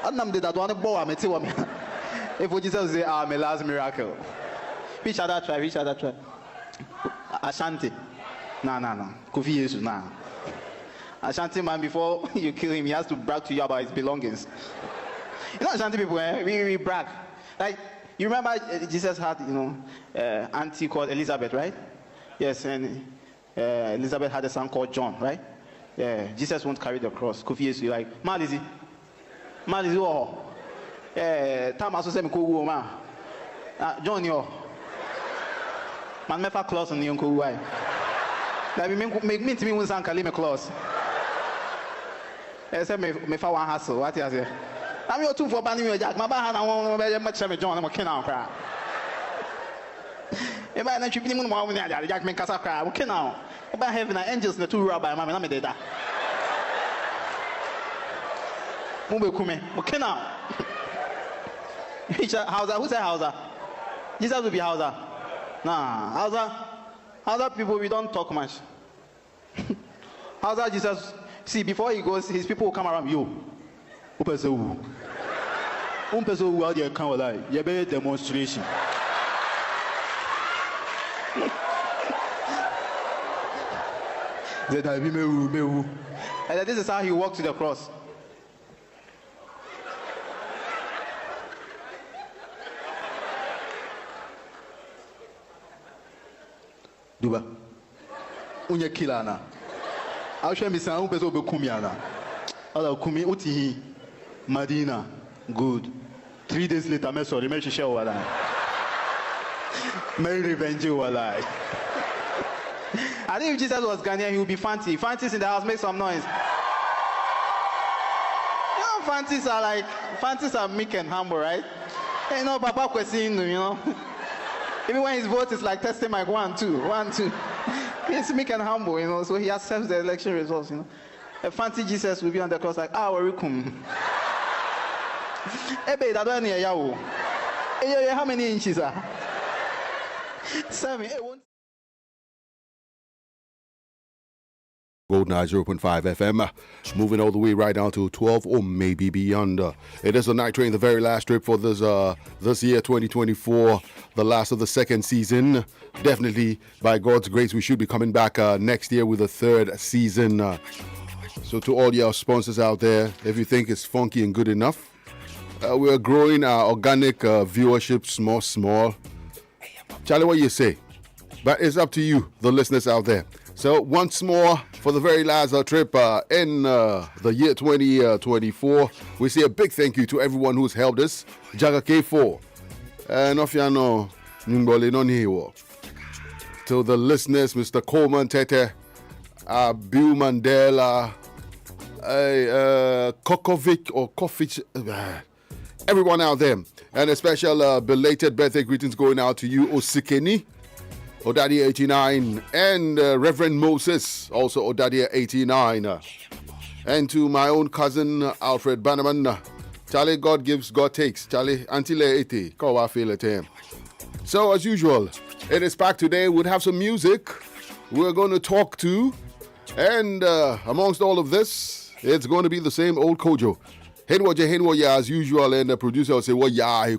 I'm the that one boy. I'm a woman. If what Jesus say, my last miracle. Which other try? Ashanti. No. Kofi Yesu, nah. Ashanti man, before you kill him, he has to brag to you about his belongings. You know Ashanti people, we brag. Like, you remember Jesus had, auntie called Elizabeth, right? Yes, and Elizabeth had a son called John, right? Yeah, Jesus won't carry the cross. Kofi Yesu, like, Malizi, oh. Time I said, man. John, yo. Man, me fa close on the uncle, why? Like, me to me, when some call me close. I said, me fa one hustle, what you say? I'm your two for banning me, Jack. My bad, I won't much of John, I'm a canal cry. If I don't treat him more than Jack, make us cry, okay now. About having angels in the two rabbi, my mamma did that. Mube, okay now. Hausa, who's that Hausa? Jesus will be Hausa. Nah, Hausa people, we don't talk much. Hausa Jesus, see, before he goes, his people will come around you. Pampaso, how do you come alive? You better demonstration. And this is how he walks to the cross. Duba, unye kilana. I'll show me some person be kumiana. I'll kumi uti Madina. Good. 3 days later, me sorry, me share wala. Me revenge wala. I think if Jesus was Ghanaian, he would be fancy. Fancies in the house, make some noise. You know, fancies are meek and humble, right? Hey, Papa question, Even when his vote is like testing like 1, 2. He's meek and humble, so he accepts the election results, A fancy Jesus will be on the cross like, warikum. Ebe, that one here, how many inches are? 7, 8, 1. Golden 0.5 FM, moving all the way right down to 12 or maybe beyond. It is the night train, the very last trip for this year, 2024, the last of the second season. Definitely, by God's grace, we should be coming back next year with a third season. So to all your sponsors out there, if you think it's funky and good enough, we're growing our organic viewership small. Charlie, what you say? But it's up to you, the listeners out there. So once more, for the very last trip in the year 2024, we say a big thank you to everyone who's helped us. R.K.B. Nofiano Nimbole Noniwo. To the listeners, Mr. Coleman Tete, Bill Mandela, Kokovic or Kofich, everyone out there. And a special belated birthday greetings going out to you, Osikeni. Odadia 89 and Reverend Moses, also Odadia 89, and to my own cousin Alfred Bannerman. Charlie, God gives, God takes. Charlie, until 80, I feel it him. So as usual, it is back today. We'll have some music. We're going to talk to, and amongst all of this, it's going to be the same old Kojo. Henwa as usual, and the producer will say, "What ya he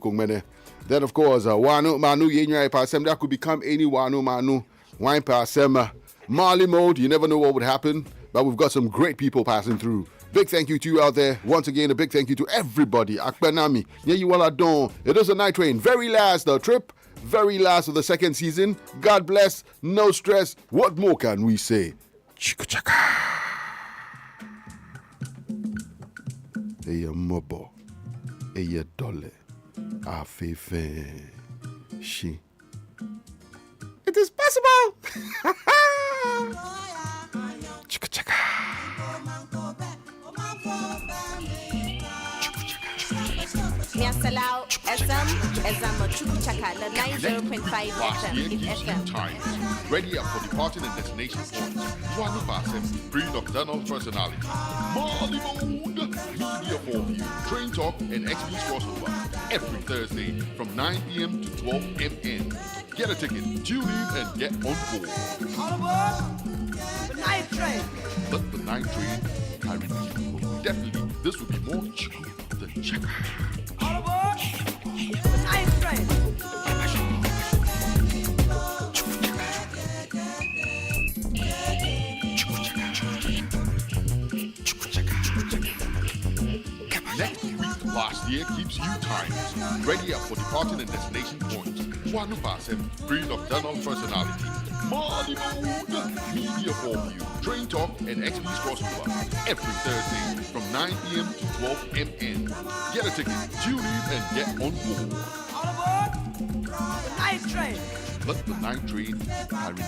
Then, of course, Wanu Manu Yenyai Pasem, that could become any Wanu Manu, Wine Pasem, Marley mode. You never know what would happen, but we've got some great people passing through. Big thank you to you out there. Once again, a big thank you to everybody. Akbenami, yeah, you all are done. It is a night train. Very last trip, very last of the second season. God bless, no stress. What more can we say? Chikuchaka. Eya mobo, eya dole. Afefe, she. It is possible. Chika chaka. Miasalau SM Chukuchaka, the 90.5 FM. Time. Ready up for departing and destination points. Wanu Pasem, pre-nocturnal personality. Marley Mode, media for you. Train talk and XP crossover. Every Thursday from 9 p.m. to 12 m.m. Get a ticket, tune in and get on board. The night train. Let the night train carry you. Definitely this will be more chicken than checker. All aboard! Nice train! Next week, last year keeps you timeless. Ready up for departing and destination points. One Pasem, breed of Donald personality. Marley Mode, media overview, train talk, and XP's crossover. Every Thursday from 9 p.m. to 12 m.m. Get a ticket, tune in, and get on board. All aboard! The night train! Let the night train carry you.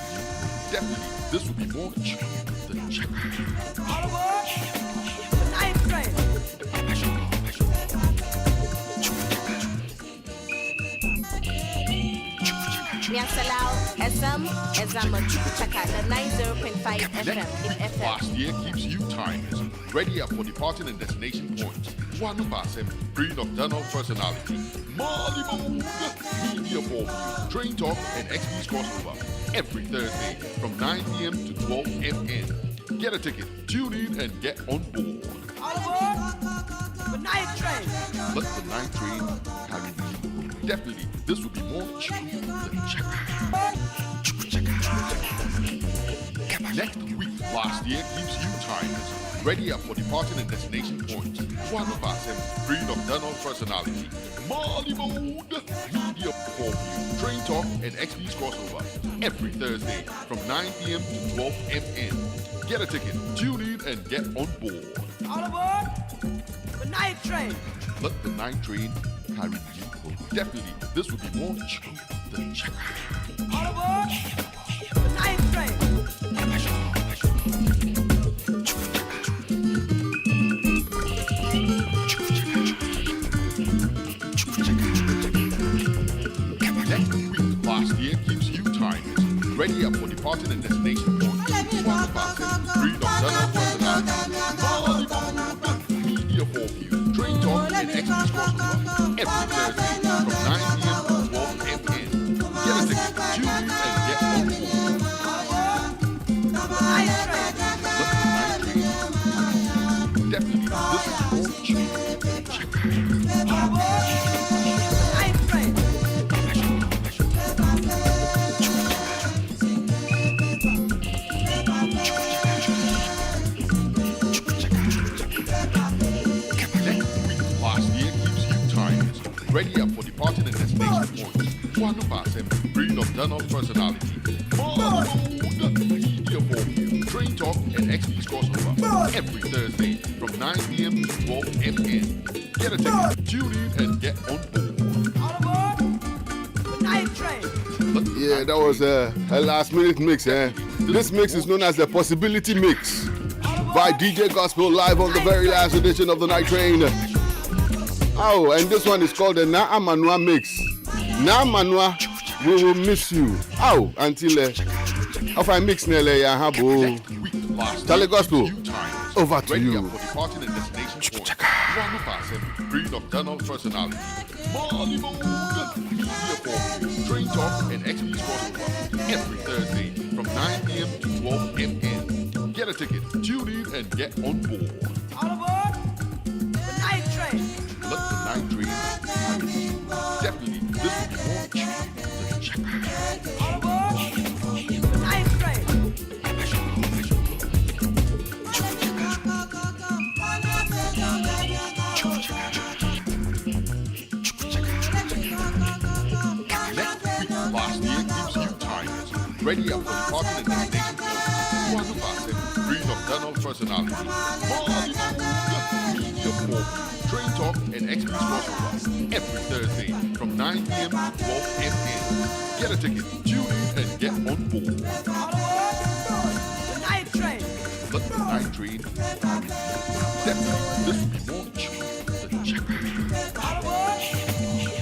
Definitely, this will be more chicken than checker. All aboard! The night train! Miasalau, SM, Ezama Chukuchaka, the 90.5 FM in FM. Last year keeps you timeless. Ready up for departing and destination points. One Pasem, breed of Donald personality. Marley Mode, media overview, train talk, and XP's crossover. Every Thursday from 9 p.m. to 12 m.m. Get a ticket, tune in, and get on board. All aboard! The night train! Let the night train carry you. Definitely, this will be more chicken than checker. Next week, last year keeps you timeless. Ready up for departing and destination points. One Pasem, breed of Donald personality. Marley Mode, media overview, train talk, and XP's crossover. Every Thursday from 9 p.m. to 12 m.m. Get a ticket, tune in, and get on board. All aboard! The night train! Let the night train carry you. Definitely, this will be more chicken than checker. All aboard! The night train! Next week, last year keeps you timeless. Ready up for departing and destination points. One Pasem, breed of Donald personality. Marley Mode, media overview, train talk, and XP's crossover. Every Thursday from 9 p.m. to 12 m.m. Get a ticket, tune in, and get on board. Night train! Let the night train. Definitely, this is more chicken than checker. All aboard! The night train! Last year keeps you timeless. Ready up for departing and destination points. One Pasem, breed of Donald personality. Marley Mode, media overview, train talk, and XP's crossover. Every Thursday from 9 p.m. to 12 m.m. Get a ticket, tune in, and get on board. All aboard! The night train! Yeah, that was a last minute mix. This mix is known as the Possibility Mix by DJ Gospel live on the very last edition of the Night Train. Oh, and this one is called the Na Amanua Mix. Na Amanua, we will miss you. Oh, until if I mix Nele Yahabo. Tele Gospel, over to Ready you. up for departing and destination points. One Pasem, breed of Donald personality. Marley Mode, media overview, train talk, and XP's crossover. Every Thursday from 9 p.m. to 12 m.m. Get a ticket, tune in, and get on board. All aboard! The night train! Let the night train carry you. Definitely, this will be more chicken than checker. All aboard! The night train! Next week, last year keeps you timeless. Ready up for departing and destination points. One Pasem, breed of Donald personality. Marley Mode, media overview, train talk, and XP's crossover. Every Thursday from 9 p.m. to 12 m.m. Get a ticket, tune in, and get on board. All aboard! The night train! Let the night train carry you. Definitely, this will be more chicken than checker. All aboard!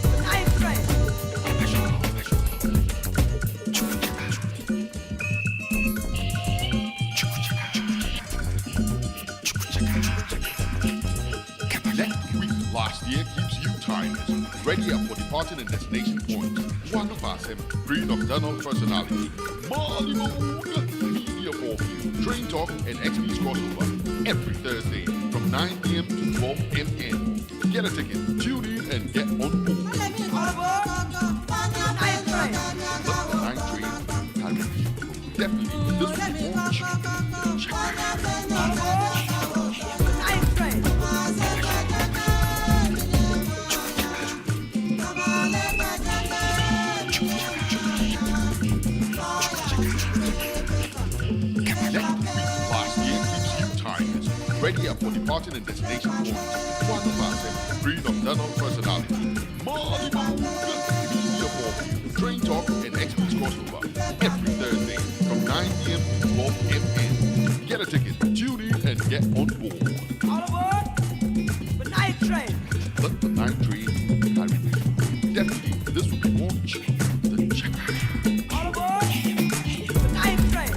The night train! Next week, last year keeps you timeless. Ready up for departing and destination points. One Pasem, breed of Donald personality. Marley Mode, media Media for You, Train Talk, and XP's Crossover every Thursday from 9 p.m. to 12 m.m. Get a ticket, tune in, and get on board. Let the night train carry you. Definitely, this will be more cheap. Ready up for departing and destination points. Pampaso, breed of Donald personality. Molly Media for You, Train Talk, and XP's Crossover every Thursday from 9 p.m. to 12 m.m. Get a ticket, tune in, and get on board. All aboard the night train. Let the night train carry you. Definitely, this will be more cheap than check. All aboard the night train.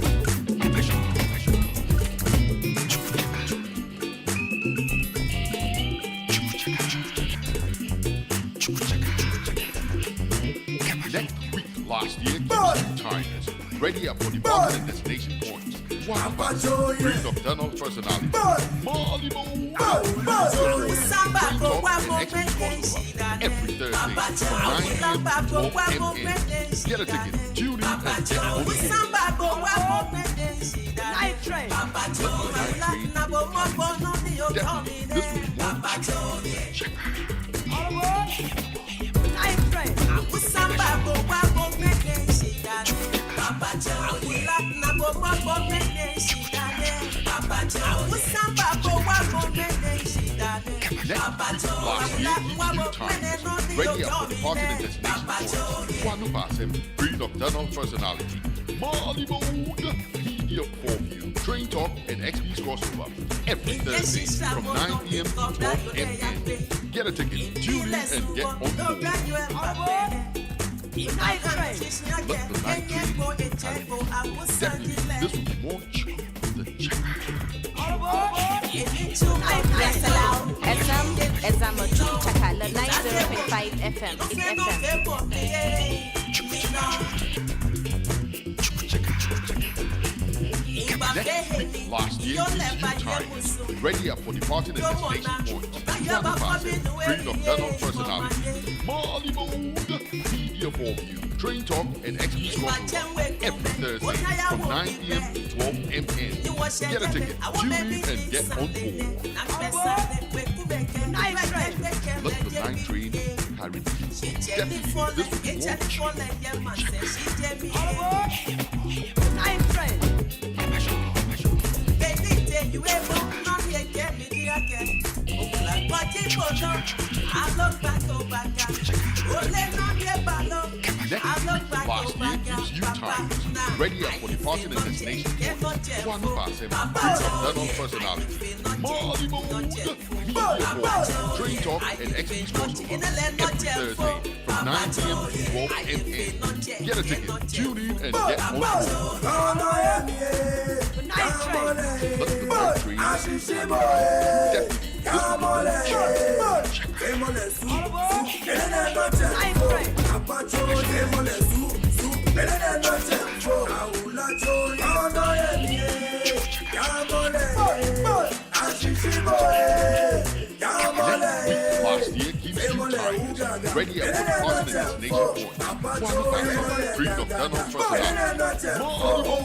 Last year, King Tigers. Ready up for departure and destination points. Pampaso, breed of Donald personality. Molly every Thursday from 9 p.m. to 12 m.m. Get a ticket, tune in, and get on board. Night train. Definitely, this will be one check. All aboard night train. Last year, King Tigers. Ready up for departure and destination points. Breed of Donald personality. Molly Media for You, Train Talk, and XP's Crossover every Thursday from 9 p.m. to 12 m.m. Get a ticket, tune in, and get on board. Night train. Let the night train carry you. Definitely, this will be more cheap than check. Yes, allow. SM, Ezama, Chaka, the 90.5 FM. Last year, King Tigers. Ready up for departure and destination points. Pampaso, breed of Donald personality. Molly Media for You, Train Talk, and XP's Crossover every Thursday from 9 p.m. to 12 m.m. Get a ticket, tune in, and get on board. Night train. Let the night train carry you. Definitely, this will be more check. All aboard night train. Last year, King Tigers. Ready up for departure and destination points. Pampaso, breed of Donald personality. Molly Media for You, Train Talk, and XP's Crossover every Thursday from 9 p.m. to 12 m.m. Get a ticket, tune in, and get on board. Night train. Let the night train carry you. Definitely, this will be more check. All aboard night train. Last year, King Tigers. Ready up for departure and destination points. Pampaso, breed of Donald personality. Molly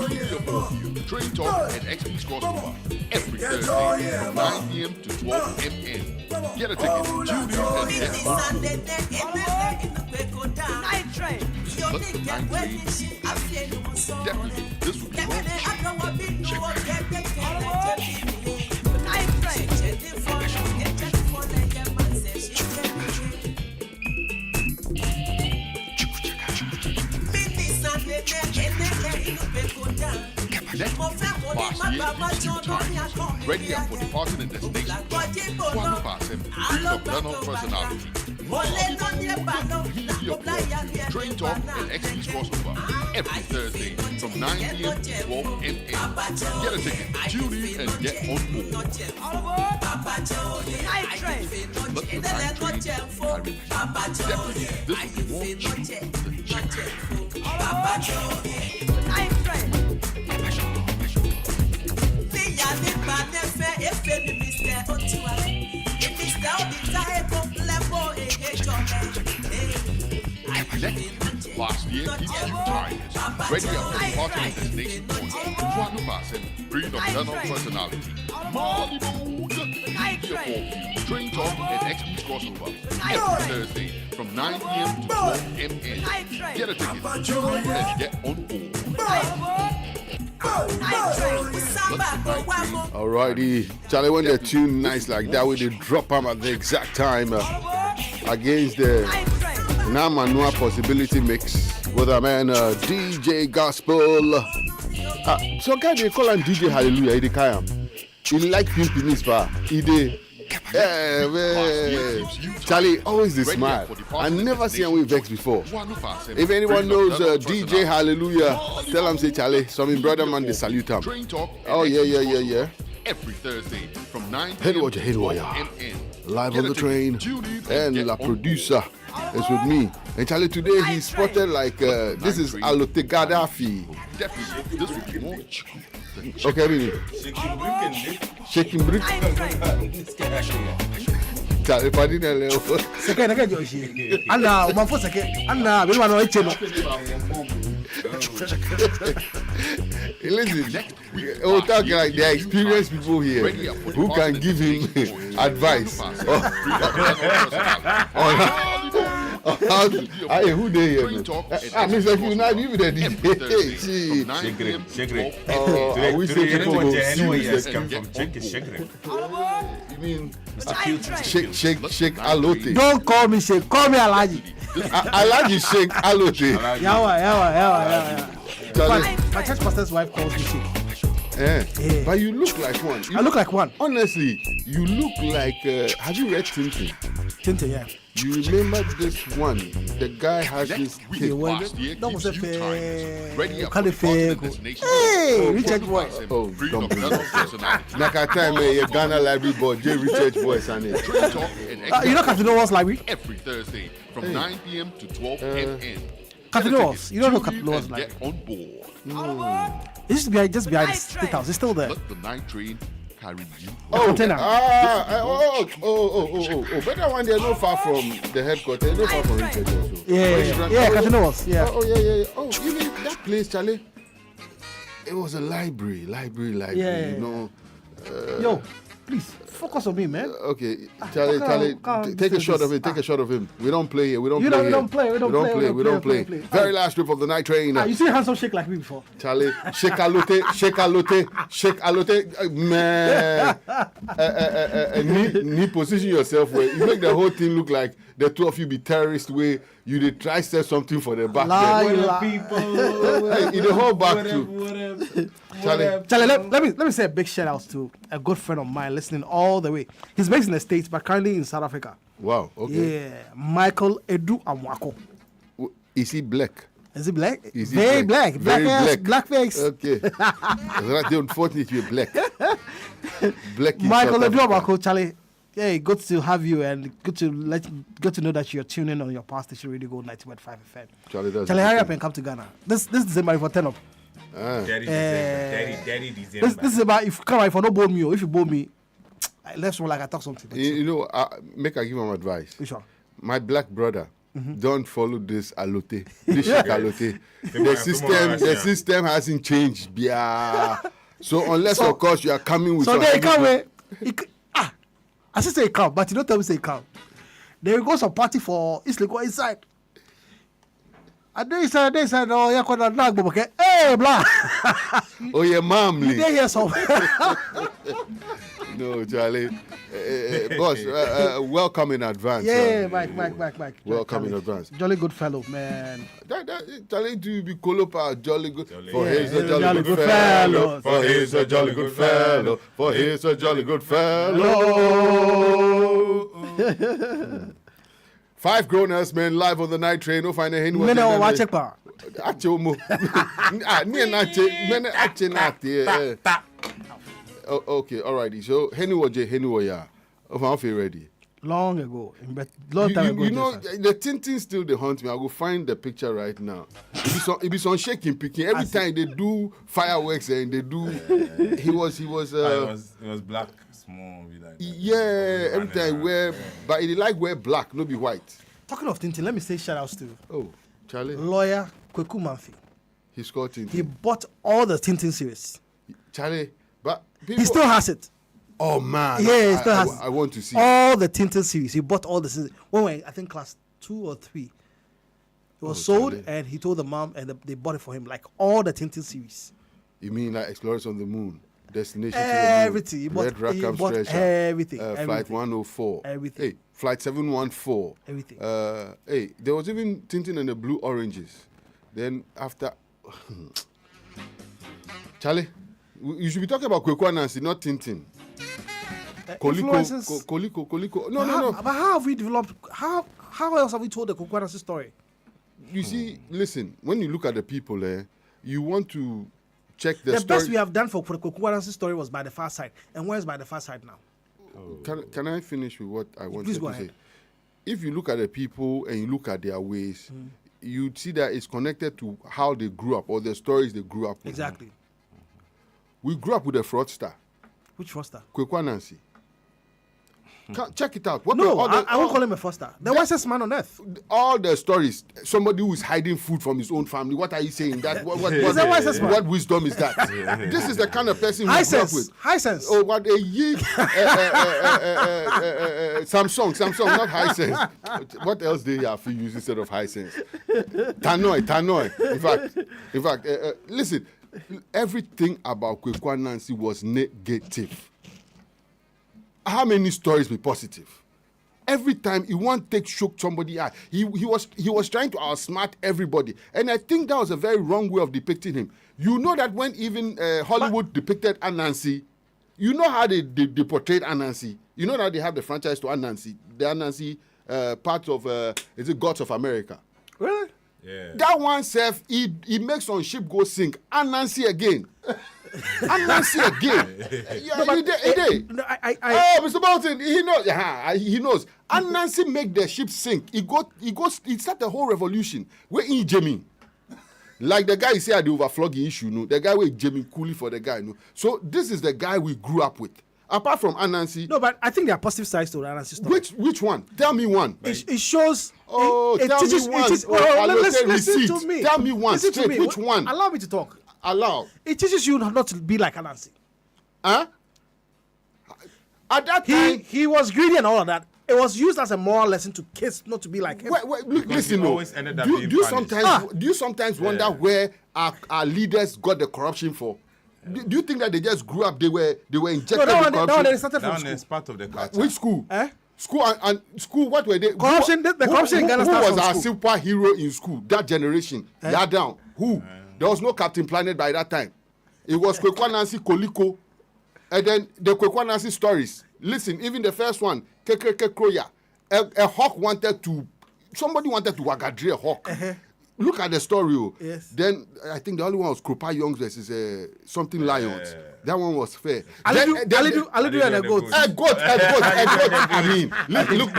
Media for You, Train Talk, and XP's Crossover every Thursday from 9 p.m. to 12 m.m. Get a ticket, tune in, and get on board. Night train. Let the night train definitely, this will be more check. Night train. Last year, King Tigers. Ready up for departure and destination points. Pampaso, breed of Donald personality. Media for You, Train Talk, and XP's Crossover every Thursday from 9 p.m. to 12 m.m. Get a ticket, tune in, and get on board. All aboard night train. Let the night train carry you. Definitely, this will be more cheap than check. All aboard night train. Next, last year keeps you tired. Ready up for the party and destination points. One person, breed of general personality. Molly Mood, media for you. Train talk and XP crossover. Every Thursday from 9 p.m. to 12 m.m. Get a ticket, tune in and get on board. Alrighty, Charlie, when they're tuned nice like that, when they drop them at the exact time against the Namanua Possibility Mix with a man DJ Gospel. So guy they call him DJ Hallelujah. He kayam. He like pimping his bar. He did. Yeah, man. Charlie always this smile. I never seen him with vex before. If anyone knows DJ Hallelujah, tell him say Charlie. Some brother man they salute him. Oh yeah. Every Thursday from 9 Head p.m. watcher, to head 12 warrior. m.m. Live Get on a the ticket, train, tune in and get la on producer is with me. And Charlie, today he spotted like this is Alote Gaddafi. Definitely, this will be more chicken than chicken. Okay, really. Shaking brick. Charlie, pardon me. Second, I get your shit. And now, my first second. And now, we want to eat Listen, we'll talk like there are experienced people here who can give him advice. Hey, who they here? Mr. Q, now you the DJ. I wish they could go You mean shake alote? Don't call me shake, call me Alaji. Alaji shake alote. Yawa. Charlie, My church pastor's wife calls me shake. Yeah. But you look like one. I look like one. Honestly, you look like. Have you read Tintin? Tintin, yeah. You remember this one? The guy has this tape. Last year That was a keeps you tired. Ready up kind for of the party and fake. destination Hey, points. Richard Boy. Oh, Breed don't of be general personality. Naka time, your Ghana library boy, J. Richard voice and it. Train talk and You know Captain Noah's library? every Thursday from 9 p.m. to 12 m.m. Captain Noah's. You don't know Captain Noah's and library. get on board. It used to be just behind the State House. It's still there. Let the night train carry you. Container. But that one, they're not far from the headquarters, they're not far from Richard also. Yeah, Captain Noah's. Yeah. Yeah. Oh, you mean that place, Charlie? It was a library, Yeah. you know. Yo, please focus on me, man. Okay, Charlie, take a shot of it. Take a shot of him. We don't play here. We don't play. We don't play. Very last trip of the night train. You see handsome shake like me before? Charlie, shake alote. Man, need position yourself where you make the whole thing look like the two of you be terrorist way. You did try say something for the back. People. In the whole back too. Charlie, let me say a big shout out to a good friend of mine listening all the way. He's based in the States, but currently in South Africa. Wow. Okay. Yeah, Michael Edu Amwako. Is he black? Is he black? Is he Very black. Very Black face. Okay. That's unfortunate you're black. Black. Michael Edu Amwako, Charlie. Hey, good to have you and good to know that you're tuning on your past station Radio Go 90.5 FM. Charlie, hurry up and come to Ghana. This December for 10 up. Daddy December. This is about if you come if you don't bowl me or if you bowl me, let's roll like I talk something. You know, make I give him advice. Which one? My black brother, don't follow this alote. This shake alote. The system hasn't changed. Yeah. So unless of course you are coming with. So they come with. I say come, but you don't tell me say come. There you go some party for East Lagos inside. And they said, oh, yeah, hey, blah. Oh, yeah, mom. You didn't hear some. No, Charlie. Boss, welcome in advance. Yeah, Mike. Welcome in advance. Jolly good fellow, man. Charlie, do you be Kolopa jolly good? For Yeah, he's a jolly good fellow. For he's a jolly good fellow. For he's a jolly good fellow. 5 grown-ups men live on the night train. No find a hen. Mene o wa check pa. Okay, alrighty. So Henny Woya. I'm ready. Long ago, long time ago. You know, the Tintin still they hunt me. I will find the picture right now. It be some shaking picking. Every time they do fireworks and they do, he was It was black small. Be like that. Yeah, every time wear, but he like wear black, no be white. Talking of Tintin, let me say shout outs to Oh, Charlie, lawyer Kweku Manfi. he scored Tintin. He bought all the Tintin series. Charlie, but people, He still has it. Oh man, Yeah, he still has I want to see. all the Tintin series. He bought all the series. When we were, I think, class 2 or 3. It was sold, Charlie. and he told the mom, and they bought it for him, like all the Tintin series. You mean like Explorers on the Moon, Destination Everything. to He the bought, Moon, Red he Rackham bought Treasure, everything. Flight everything. 104, Everything. Hey, Flight 714, Everything. Hey, there was even Tintin and the Blue Oranges. Then after, Charlie, you should be talking about Kweku Anansi, not Tintin. Influences. Koliko. No. But how have we developed? How else have we told the Kweku Anansi story? You see, listen, when you look at the people there, you want to check the The story. best we have done for the Kweku Anansi story was By the Far Side. And where's By the Far Side now? Can I finish with what I wanted Please go to ahead. say? If you look at the people and you look at their ways, you'd see that it's connected to how they grew up or the stories they grew up with. Exactly. We grew up with a fraudster, Which roster? Kweku Anansi. Check it out. What No, were all the- I won't call him a foster. The wisest man on earth. all the stories, somebody who is hiding food from his own family. What are you saying? That what He's the wisest man. what wisdom is that? This is the kind of person we High grew up sense. with. High sense. Oh, what a ye Samsung, not high sense. What else do you have to use instead of high sense? Tannoy. In fact, listen. Everything about Kweku Anansi was negative. How many stories be positive? Every time he want to shook somebody out, he was trying to outsmart everybody, and I think that was a very wrong way of depicting him. You know that when even Hollywood depicted Anansi, you know how they portrayed Anansi. You know that they have the franchise to Anansi, the Anansi part of is it Gods of America? Really? Yeah. That one self, he makes on ship go sink. Anansi again. Anansi again. Yeah, he did. No, Oh, Mr. Bolton, he knows. He knows. Anansi make the ship sink. He start a whole revolution. Where in Jamie? Like the guy he said the overflogging issue, no? The guy with Jamie Cooley for the guy, no? So this is the guy we grew up with. Apart from Anansi. No, but I think there are positive sides to the Anansi story. Which one? Tell me one. It shows. Oh, it tell teaches, me one. It teaches, Oh, listen receipt. to me. Tell me one. Listen to Straight. me. Which one? Allow me to talk. Allow. It teaches you not to be like Anansi. Huh? At that time, He was greedy and all of that. It was used as a moral lesson to kiss, not to be like him. look, listen, he no. always ended up Do being you punished. sometimes wonder where our leaders got the corruption for? Do you think that they just grew up? They were injected No, that with one corruption. they started That from one school. is part of the culture. Which school? Eh? School and school. What were they? Corruption. The corruption in Ghana Who starts was from our school. superhero in school? That generation. Yeah, down. Who? There was no Captain Planet by that time. It was Kweku Anansi Koliko, and then the Kweku Anansi stories. Listen, even the first one, Kekeke Kroya, a hawk somebody wanted to wagadri a hawk. Look at the story. Yes. Then I think the only one was Kropa Youngs versus something Lions. That one was fair. Alidu and a goat. A goat. I mean, look,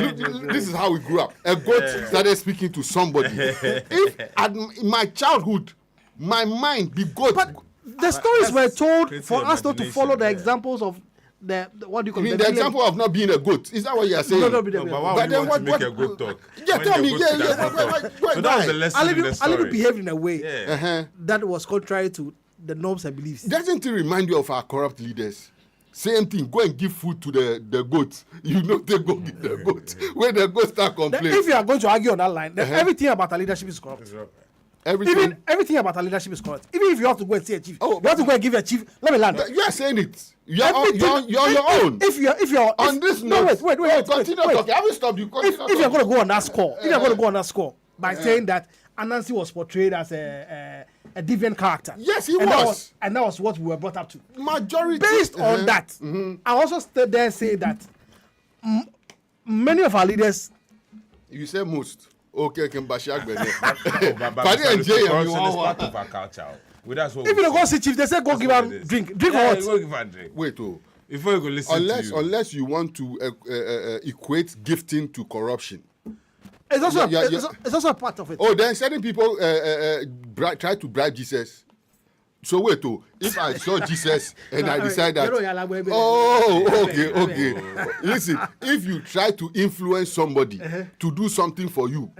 this is how we grew up. A goat started speaking to somebody. If at my childhood, my mind, the goat. But the stories were told creative for us not to follow the imagination, yeah. examples of the what do you call I mean, it? the example of not being a goat. Is that what you are saying? No, No, but why would But you then want to what- make a good talk? Yeah, when tell the me. good Yeah, does not talk? why- So that was the lesson in the Alidu story. behaved in a way Yeah. that was contrary to the norms and beliefs. Doesn't it remind you of our corrupt leaders? Same thing. Go and give food to the goats. You know they go give the goats. When the goats start Then complaining, if you are going to argue on that line, then everything about our leadership is corrupt. everything. Even everything about our leadership is corrupt. Even if you have to go and see a chief, Oh, you have to go and give a chief. Let me land. You are saying it. You're on Everything- your own. If you're On this note, wait. continue talking. I will stop you. If you're going to go on that score, by saying that Anansi was portrayed as a deviant character. Yes, he and was. That was what we were brought up to. Majority Based on that, I also stood there and say that many of our leaders. You say most. Okay, can Bashak be But Padi and Jay, corruption you is want- part of our culture. Well, that's what If we you don't go say. see chief, they say go give what him it is. drink. Drink Yeah, for you what? go give her a drink. Wait, Before you go listen to you. unless you want to equate gifting to corruption. It's also Yeah. it's also a part of it. Oh, then certain people try to bribe Jesus. So wait, if I saw Jesus and I decide that, okay. okay. Listen, if you try to influence somebody to do something for you,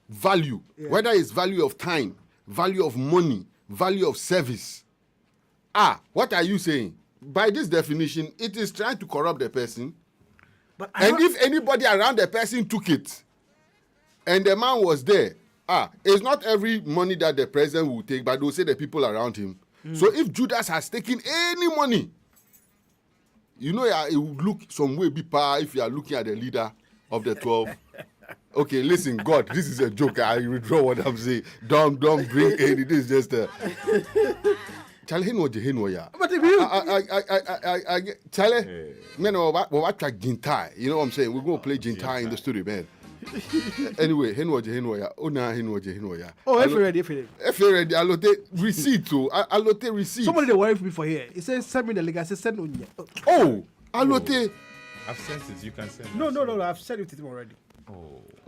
value, whether it's value of time, value of money, value of service. What are you saying? By this definition, it is trying to corrupt the person. And if anybody around the person took it, and the man was there, it's not every money that the president will take, but they'll say the people around him. So if Judas has taken any money, you know, it would look some way be power if you are looking at the leader of the 12. Okay, listen, God, this is a joke. I withdraw what I'm saying. Don't bring any. This is just a. Charlie, ya. But if you, Charlie, man, what track Jintai? You know what I'm saying? We're gonna play Jintai in the studio, man. Anyway, ya. oh, if you're ready, If you're ready, allocate receipt to allocate receipt. somebody they worry for me for here. He says send me the link. I said send on. Oh, allocate. I've sent it. You can send it. No. I've sent it to him already.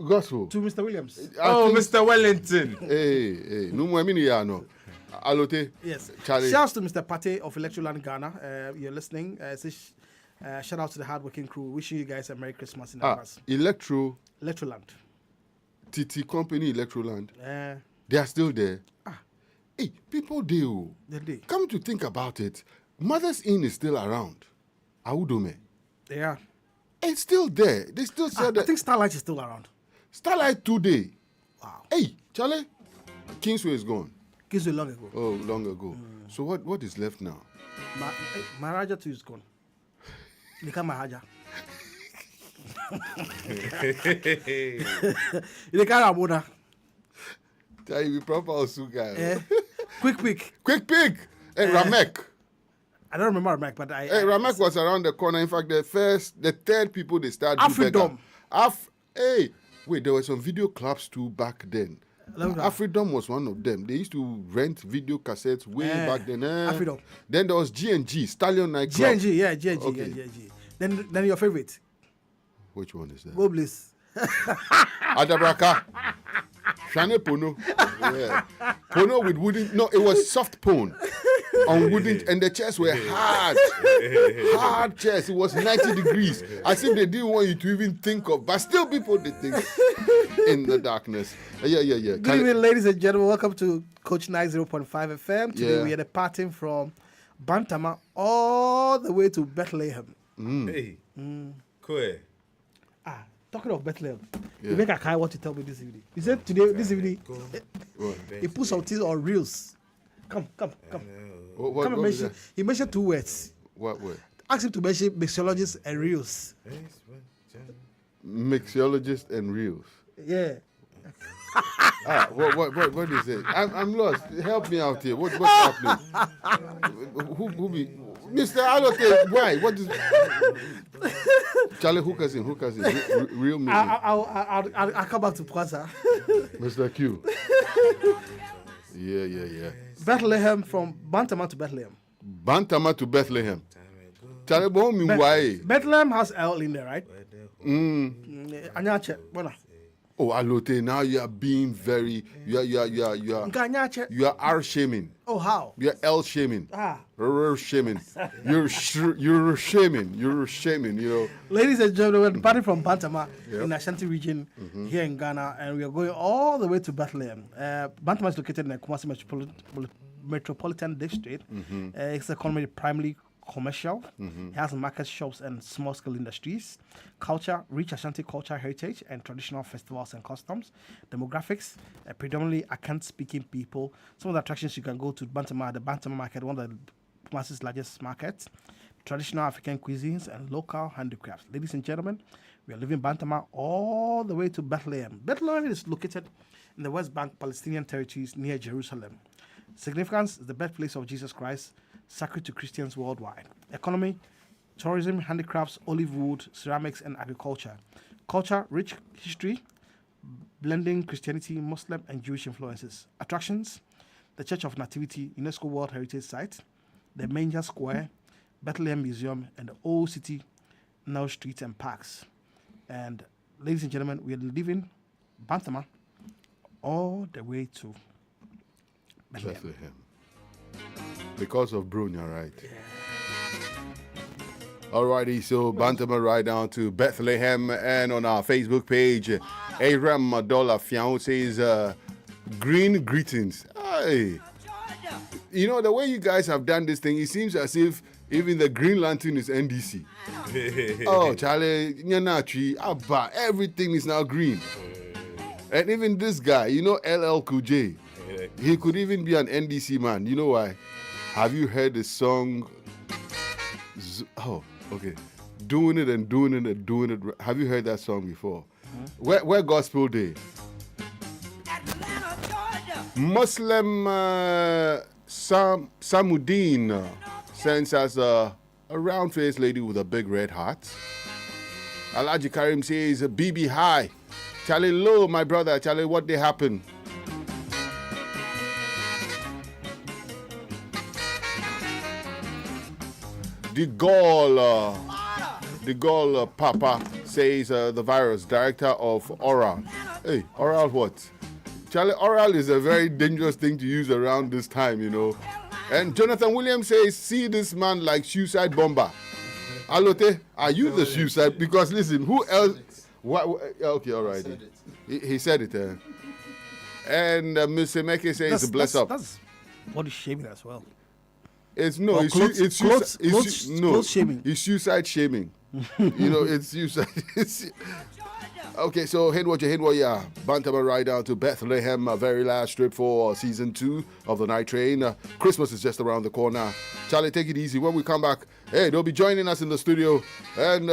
Gospel. To Mr. Williams. Mr. Wellington. Hey, no more mini ya no. Allocate. Yes. Charlie. Shouts to Mr. Pate of Electroland Ghana. You're listening. Shout out to the hardworking crew. Wishing you guys a Merry Christmas in advance. Electroland. TT Company Electroland. They are still there. Hey, people do. Come to think about it, Mother's Inn is still around. Audome. They are. It's still there. They still sell I think Starlight is still around. Starlight today. Wow. Hey, Charlie, Kingsway is gone. Kingsway long ago. Oh, long ago. So what is left now? Maharaja too is gone. Become Maharaja. You can't Ramona. Charlie, we proper Osuga. Quick pick. Hey, Ramek. I don't remember Ramek, but Ramek was around the corner. In fact, the third people they started. Afridom. Hey, wait, there were some video clubs too back then. Afridom was one of them. They used to rent video cassettes way back then. Afridom. Then there was G&G, Stallion Nightclub. G&G. Okay. G&G. Then your favorite. Which one is that? Go Bliss. Adabraka. Shane Pono. Yeah. Pono with wooden. No, it was soft pone on wooden, and the chairs were hard chairs. It was 90 degrees. As if they didn't want you to even think of, but still people they think in the darkness. Yeah. Good evening, ladies and gentlemen. Welcome to Coach 90.5 FM. Today we are departing from Bantama all the way to Bethlehem. Hey. Cool. Talking of Bethlehem, you make a kind what to tell me this evening. You said today, this evening, he put some things on reels. Come. What and mention. He mentioned 2 words. What word? Ask him to mention mixologists and reels. Mixologist and reels. Yeah. What is it? I'm lost. Help me out here. What's happening? Who be? Mr. Alote, why? What is? Charlie, who can real music. I'll come back to Plaza. Mr. Q. Yeah. Bethlehem, from Bantama to Bethlehem. Bantama to Bethlehem. Charlie, why? Bethlehem has L in there, right? Anyache, Oh, Alote, now you are being very, you are R shaming. Oh, how? You are L shaming. Shaming. You're shaming, you know. Ladies and gentlemen, we're departing from Bantama in Ashanti region here in Ghana, and we are going all the way to Bethlehem. Bantama is located in the Kumasi Metropolitan District. It's economy primarily commercial. It has market shops and small-scale industries. Culture, rich Ashanti culture, heritage, and traditional festivals and customs. Demographics, predominantly Akan-speaking people. Some of the attractions you can go to Bantama, the Bantama market, one of the Kumasi's largest markets. Traditional African cuisines and local handicrafts. Ladies and gentlemen, we are leaving Bantama all the way to Bethlehem. Bethlehem is located in the West Bank Palestinian territories near Jerusalem. Significance is the birthplace of Jesus Christ, sacred to Christians worldwide. Economy, tourism, handicrafts, olive wood, ceramics, and agriculture. Culture, rich history, blending Christianity, Muslim, and Jewish influences. Attractions, the Church of Nativity, UNESCO World Heritage Site, the Manger Square, Bethlehem Museum, and the Old City, now streets and parks. And ladies and gentlemen, we are leaving Bantama all the way to Bethlehem. Because of Bruno, right? Alrighty, so Bantama right down to Bethlehem, and on our Facebook page, Aram Madola Fiao says, green greetings. Hey, you know, the way you guys have done this thing, it seems as if even the Green Lantern is NDC. Oh, Charlie, Abba, everything is now green. And even this guy, you know, LL Cool J, he could even be an NDC man. You know why? Have you heard the song? Oh, okay. Doing it and doing it and doing it. Have you heard that song before? Where Gospel Day? Muslim Samuddin sends us a round-faced lady with a big red heart. Alaji Karim says, BB hi. Charlie low, my brother. Charlie, what they happen? The Gaul Papa says the virus, director of Oral. Hey, Oral what? Charlie, Oral is a very dangerous thing to use around this time, you know. And Jonathan Williams says, see this man like suicide bomber. Alote, are you the suicide? Because listen, who else? Okay, all right. He said it. And Mr. Meke says, bless up. That's body shaming as well. It's no, Or it's clothes shaming. It's suicide shaming. You know, it's suicide. Okay, so Hidwaya, Bantama right down to Bethlehem, very last trip for season 2 of the Night Train. Christmas is just around the corner. Charlie, take it easy. When we come back, hey, they'll be joining us in the studio. And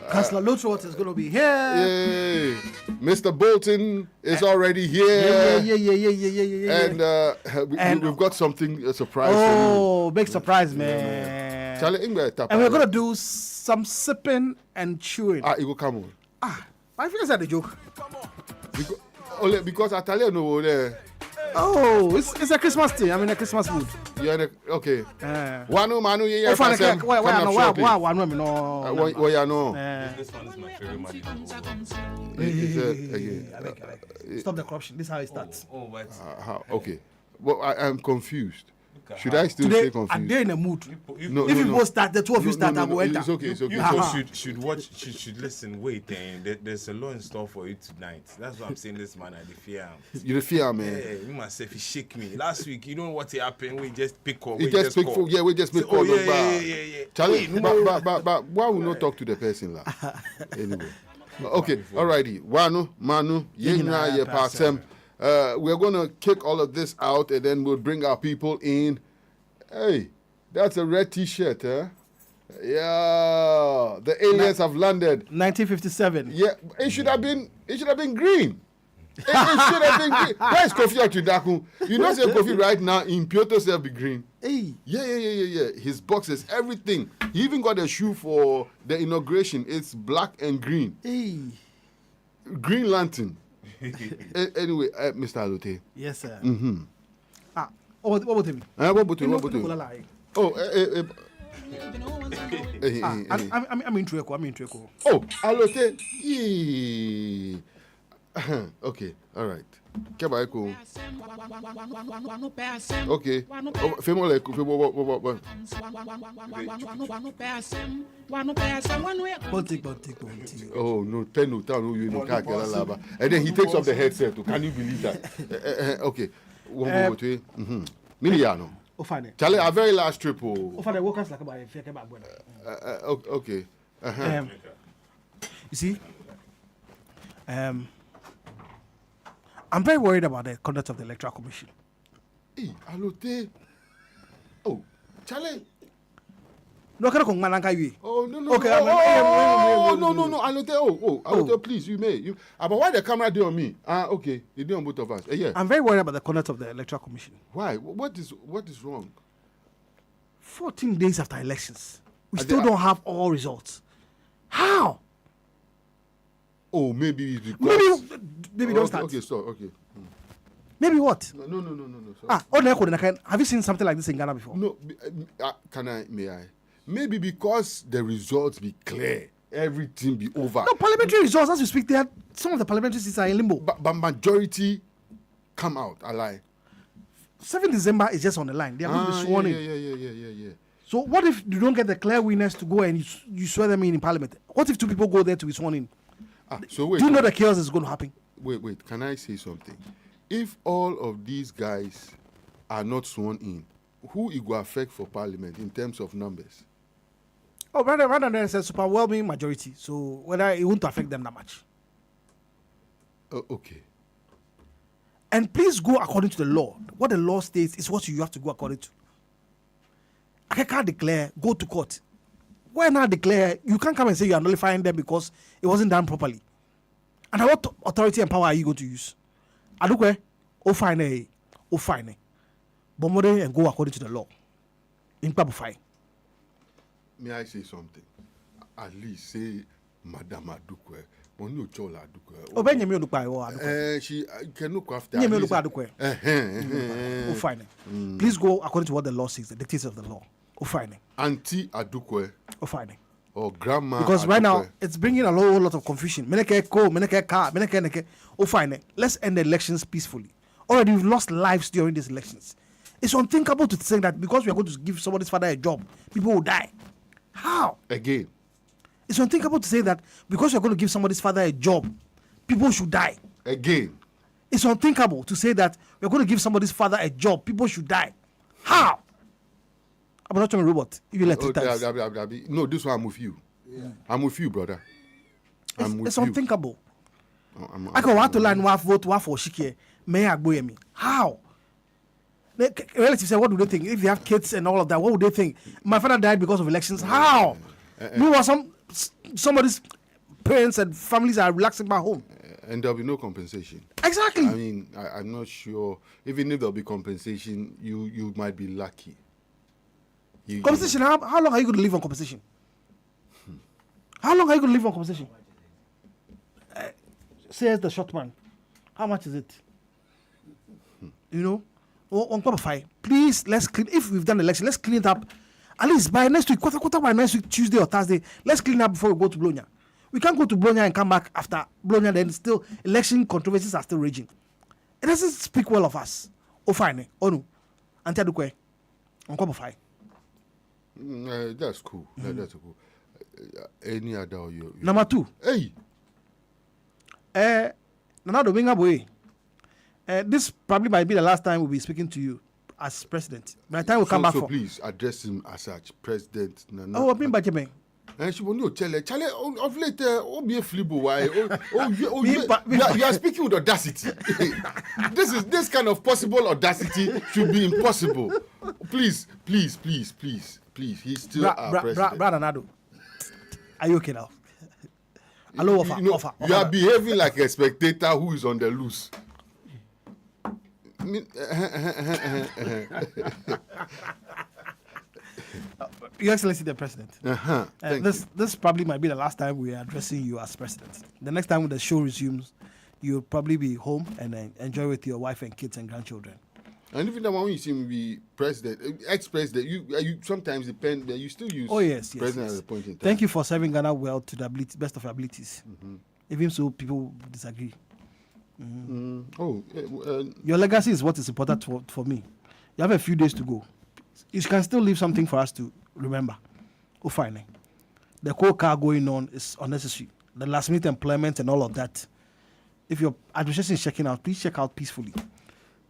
Councillor Lutrot is going to be here. Yay. Mr. Bolton is already here. Yeah. And we've got something, a surprise Oh, for you. big surprise, man. Charlie, And we're going to do some sipping and chewing. it will come on. I think it's a joke. Because I tell you, no, there. Oh, it's a Christmas thing. I'm in a Christmas mood. You're in a, okay. Manu, Why yeah, no? This one is my favorite money. Stop the corruption. This is how it starts. Oh, what? Okay. Well, I'm confused. Should I still Today, stay are confused? they in a mood? No, If you both start, the two of you start, I will enter. It's okay. You Uh-huh. should watch, should listen, wait, there's a lot in store for you tonight. That's what I'm saying, this man, I fear him. You the fear, man. Yeah, you must say, if he shake me. Last week, you know what happened? We just pick up. We just pick for, yeah, we just make call. Yeah. Charlie, but why we not talk to the person lah? Anyway. Okay, alrighty. Manu, Yena, ye pasem. We're gonna kick all of this out and then we'll bring our people in. Hey, that's a red t-shirt, huh? Yeah, the aliens have landed. 1957. Yeah, it should have been green. It should have been green. Where's Kofi Akidaku? You know, say Kofi right now in Kyoto self be green. Hey. Yeah. His boxes, everything. He even got a shoe for the inauguration. It's black and green. Hey. Green Lantern. Anyway, Mr. Alote. Yes, sir. Mm-hmm. What about him? What about you? Oh, I'm in Treko. Oh, Alote. Yeah. Okay, all right. Okay. Femo like Bontik. Oh no, pen no you know can't get a lava. And then he takes off the headset. Can you believe that? Okay. One more to it. Miliano. Ofane. Charlie, our very last trip. Ofane workers like about Okay. You see, I'm very worried about the conduct of the Electoral Commission. Hey, Alote. Oh, Charlie. No, I can't mananga you. Oh no. Okay, No. Alote. Alote, please, you may. But why the camera do on me? Okay, you do on both of us. Yeah. I'm very worried about the conduct of the Electoral Commission. Why? What is wrong? 14 days after elections, we still don't have all results. How? Oh, maybe it's because... Maybe don't start. Okay, stop. Okay. Maybe what? No. Sorry. Have you seen something like this in Ghana before? No. May I? Maybe because the results be clear, everything be over. No, parliamentary results, as we speak, some of the parliamentary seats are in limbo. But majority come out, I lie. 7th December is just on the line. They are going to be sworn in. Yeah. So what if you don't get the clear winners to go and you swear them in Parliament? What if 2 people go there to be sworn in? So wait. Do you know the chaos is going to happen? Wait. Can I say something? If all of these guys are not sworn in, who it will affect for Parliament in terms of numbers? Oh, rather than it's a superwhelming majority. So whether it won't affect them that much. Okay. And please go according to the law. What the law states is what you have to go according to. I can't declare, go to court. When I declare, you can't come and say you are nullifying them because it wasn't done properly. And what authority and power are you going to use? Adukwe, fine. Bomode and go according to the law. In fine. May I say something? At least say Madame Adukwe. She can look after. Fine. Please go according to what the law says, the dictates of the law. Fine. Auntie Adukwe. Fine. Or grandma. Because Adukwe. Right now it's bringing a whole lot of confusion. Fine. Let's end the elections peacefully. Already we've lost lives during these elections. It's unthinkable to think that because we are going to give somebody's father a job, people will die. How? Again. It's unthinkable to say that because you're going to give somebody's father a job, people should die. Again. It's unthinkable to say that we're going to give somebody's father a job, people should die. How? I'm not trying to robot. If you let it No, this one I'm with you. Yeah. I'm with you, brother. It's unthinkable. I can want to learn what vote for Shike. May I go me? How? The relatives say, what do they think? If they have kids and all of that, what would they think? My father died because of elections. How? Meanwhile, somebody's parents and families are relaxing back home. And there'll be no compensation. Exactly. I mean, I'm not sure. Even if there'll be compensation, you might be lucky. Compensation? How long are you going to live on compensation? How long are you going to live on compensation? Says the short man. How much is it? You know? On top of 5. Please, let's clean. If we've done election, let's clean it up. At least by next week, quarter by next week, Tuesday or Thursday, let's clean up before we go to Bologna. We can't go to Bologna and come back after Bologna, then still election controversies are still raging. It doesn't speak well of us. Fine. No. Anti-Adukwe. On top of 5. That's cool. That's cool. Any other you? Number 2. Hey. Nana Dominga Boy. This probably might be the last time we'll be speaking to you as president. By the time we come back so for. Please address him as such, President Nana. Oh, I've been back, man. And she will know, Charlie, of late, be a flibbo. Why? You are speaking with audacity. This kind of possible audacity should be impossible. Please. He's still our president. Brother Nado, are you okay now? Hello, offer. You are behaving like a spectator who is on the loose. Your Excellency the President, this probably might be the last time we are addressing you as president. The next time the show resumes, you'll probably be home and enjoy with your wife and kids and grandchildren. And even the one when you see me be president, ex-president, you sometimes depend. You still use president at a point in time. Thank you for serving Ghana well to the best of your abilities. Even so, people disagree. Your legacy is what is important for me. You have a few days to go. You can still leave something for us to remember. Fine. The coal car going on is unnecessary. The last minute employment and all of that. If your administration is checking out, please check out peacefully.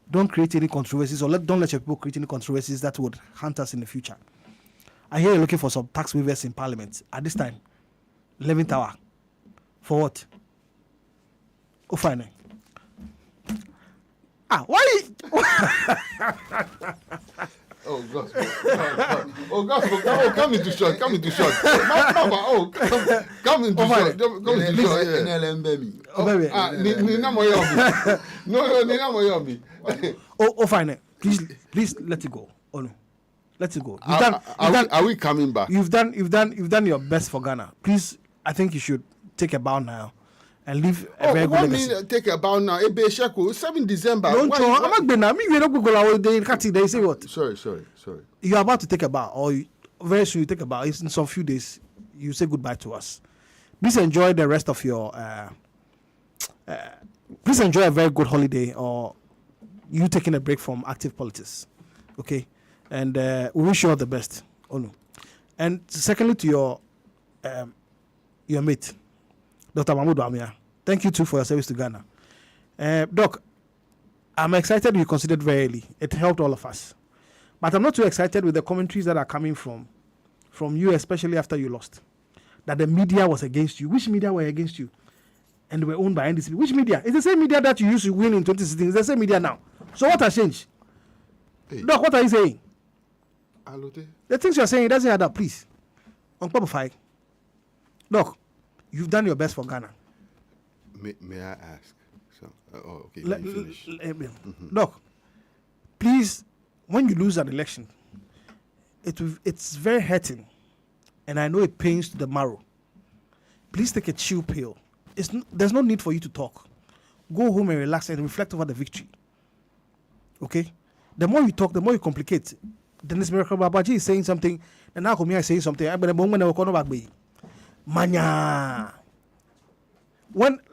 Don't create any controversies, or don't let your people create any controversies that would haunt us in the future. I hear you're looking for some tax waivers in Parliament at this time. 11th hour. For what? Fine. Why? Oh, God. Oh, God. Come into shot. Mama, come into shot. No, fine. Please let it go. Oh, no. Let it go. Are we coming back? You've done your best for Ghana. Please, I think you should take a bow now and leave a very good legacy. Take a bow now. 7 December. Don't you? I'm not going to they say what? Sorry. You're about to take a bow, or very soon you take a bow. In some few days, you say goodbye to us. Please enjoy the rest of your. Please enjoy a very good holiday, or you taking a break from active politics. Okay? And we wish you all the best. Oh no. And secondly, to your mate, Dr. Mahmoud Amia, thank you too for your service to Ghana. Doc, I'm excited you considered very early. It helped all of us. But I'm not too excited with the commentaries that are coming from you, especially after you lost. That the media was against you. Which media were against you? And were owned by NDC. Which media? It's the same media that you used to win in 2016. It's the same media now. So what has changed? Hey. Doc, what are you saying? Alote. The things you're saying, it doesn't add up, please. On top of 5. Doc, you've done your best for Ghana. May I ask? So, okay, let me finish. Doc, please, when you lose an election, it's very hurting. And I know it pains to the marrow. Please take a chill pill. There's no need for you to talk. Go home and relax and reflect over the victory. Okay? The more you talk, the more you complicate. Dennis Miracle Babaji is saying something, and now Kumia is saying something. I'm going to back by Manya.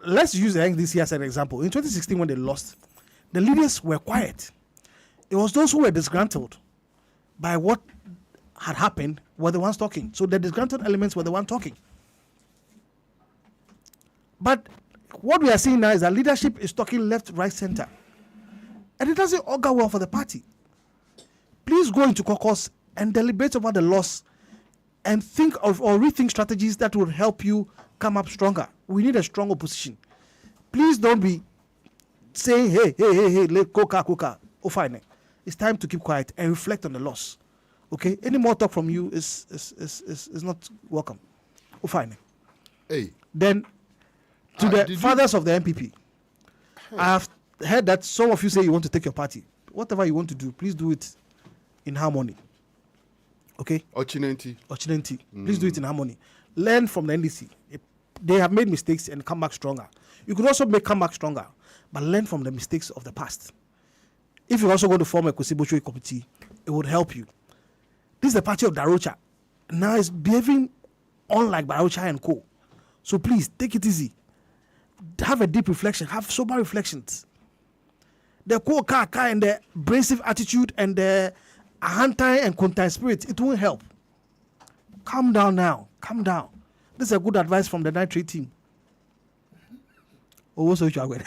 Let's use the NDC as an example. In 2016, when they lost, the leaders were quiet. It was those who were disgruntled by what had happened were the ones talking. So the disgruntled elements were the ones talking. But what we are seeing now is that leadership is talking left, right, center. And it doesn't augur well for the party. Please go into caucus and deliberate about the loss and think of or rethink strategies that will help you come up stronger. We need a strong opposition. Please don't be saying, hey, coca. Oh, fine. It's time to keep quiet and reflect on the loss. Okay? Any more talk from you is not welcome. Oh, fine. Hey. Then, to the fathers of the MPP, I have heard that some of you say you want to take your party. Whatever you want to do, please do it in harmony. Okay? Ochinenti. Please do it in harmony. Learn from the NDC. They have made mistakes and come back stronger. You could also come back stronger, but learn from the mistakes of the past. If you're also going to form a Kosibocho committee, it would help you. This is the party of Darocha. Now it's behaving unlike Darocha and co. So please, take it easy. Have a deep reflection. Have sober reflections. The kaka and the abrasive attitude and the ahantai and kontai spirit, it won't help. Calm down now. Calm down. This is a good advice from the nitrate team. Oh, what's you are going?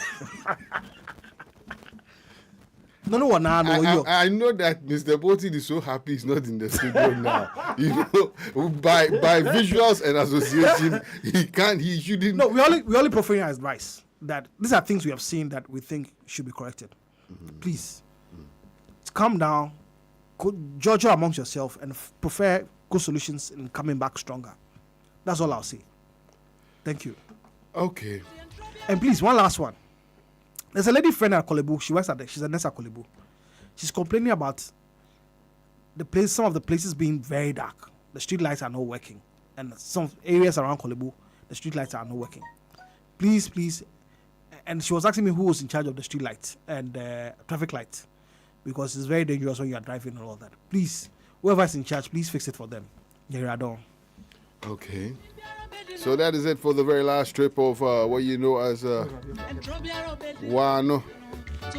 No, I know that Mr. Botin is so happy he's not in the studio now. You know, by visuals and association, he shouldn't. No, we only proffer advice that these are things we have seen that we think should be corrected. Please, calm down, judge amongst yourself, and prefer good solutions in coming back stronger. That's all I'll say. Thank you. Okay. And please, one last one. There's a lady friend at Kolebu. She's a nurse at Kolebu. She's complaining about some of the places being very dark. The street lights are not working. And some areas around Kolebu, the street lights are not working. Please. And she was asking me who was in charge of the street lights and traffic lights. Because it's very dangerous when you are driving and all that. Please, whoever is in charge, please fix it for them. Okay. So that is it for the very last trip of what you know as Wano,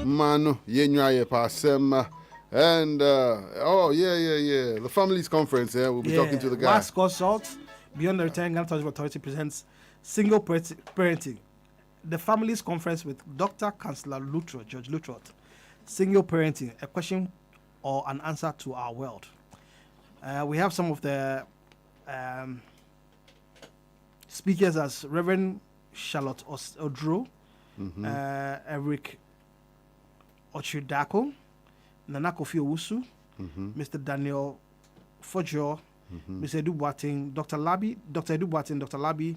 Mano, Yenyaye Pasem, and the families conference. We'll be talking to the guy. Last consult, Beyond the Return Ghana Tourism Authority presents Single Parenting, the families conference with Dr. Councillor Lutrot, George Lutrot. Single parenting, a question or an answer to our world. We have some of the speakers as Reverend Charlotte Odro, Eric Ochudako, Nana Kofi Owusu, Mr. Daniel Fojo, Mr. Edu Boateng, Dr. Edu Boateng, Dr. Labi,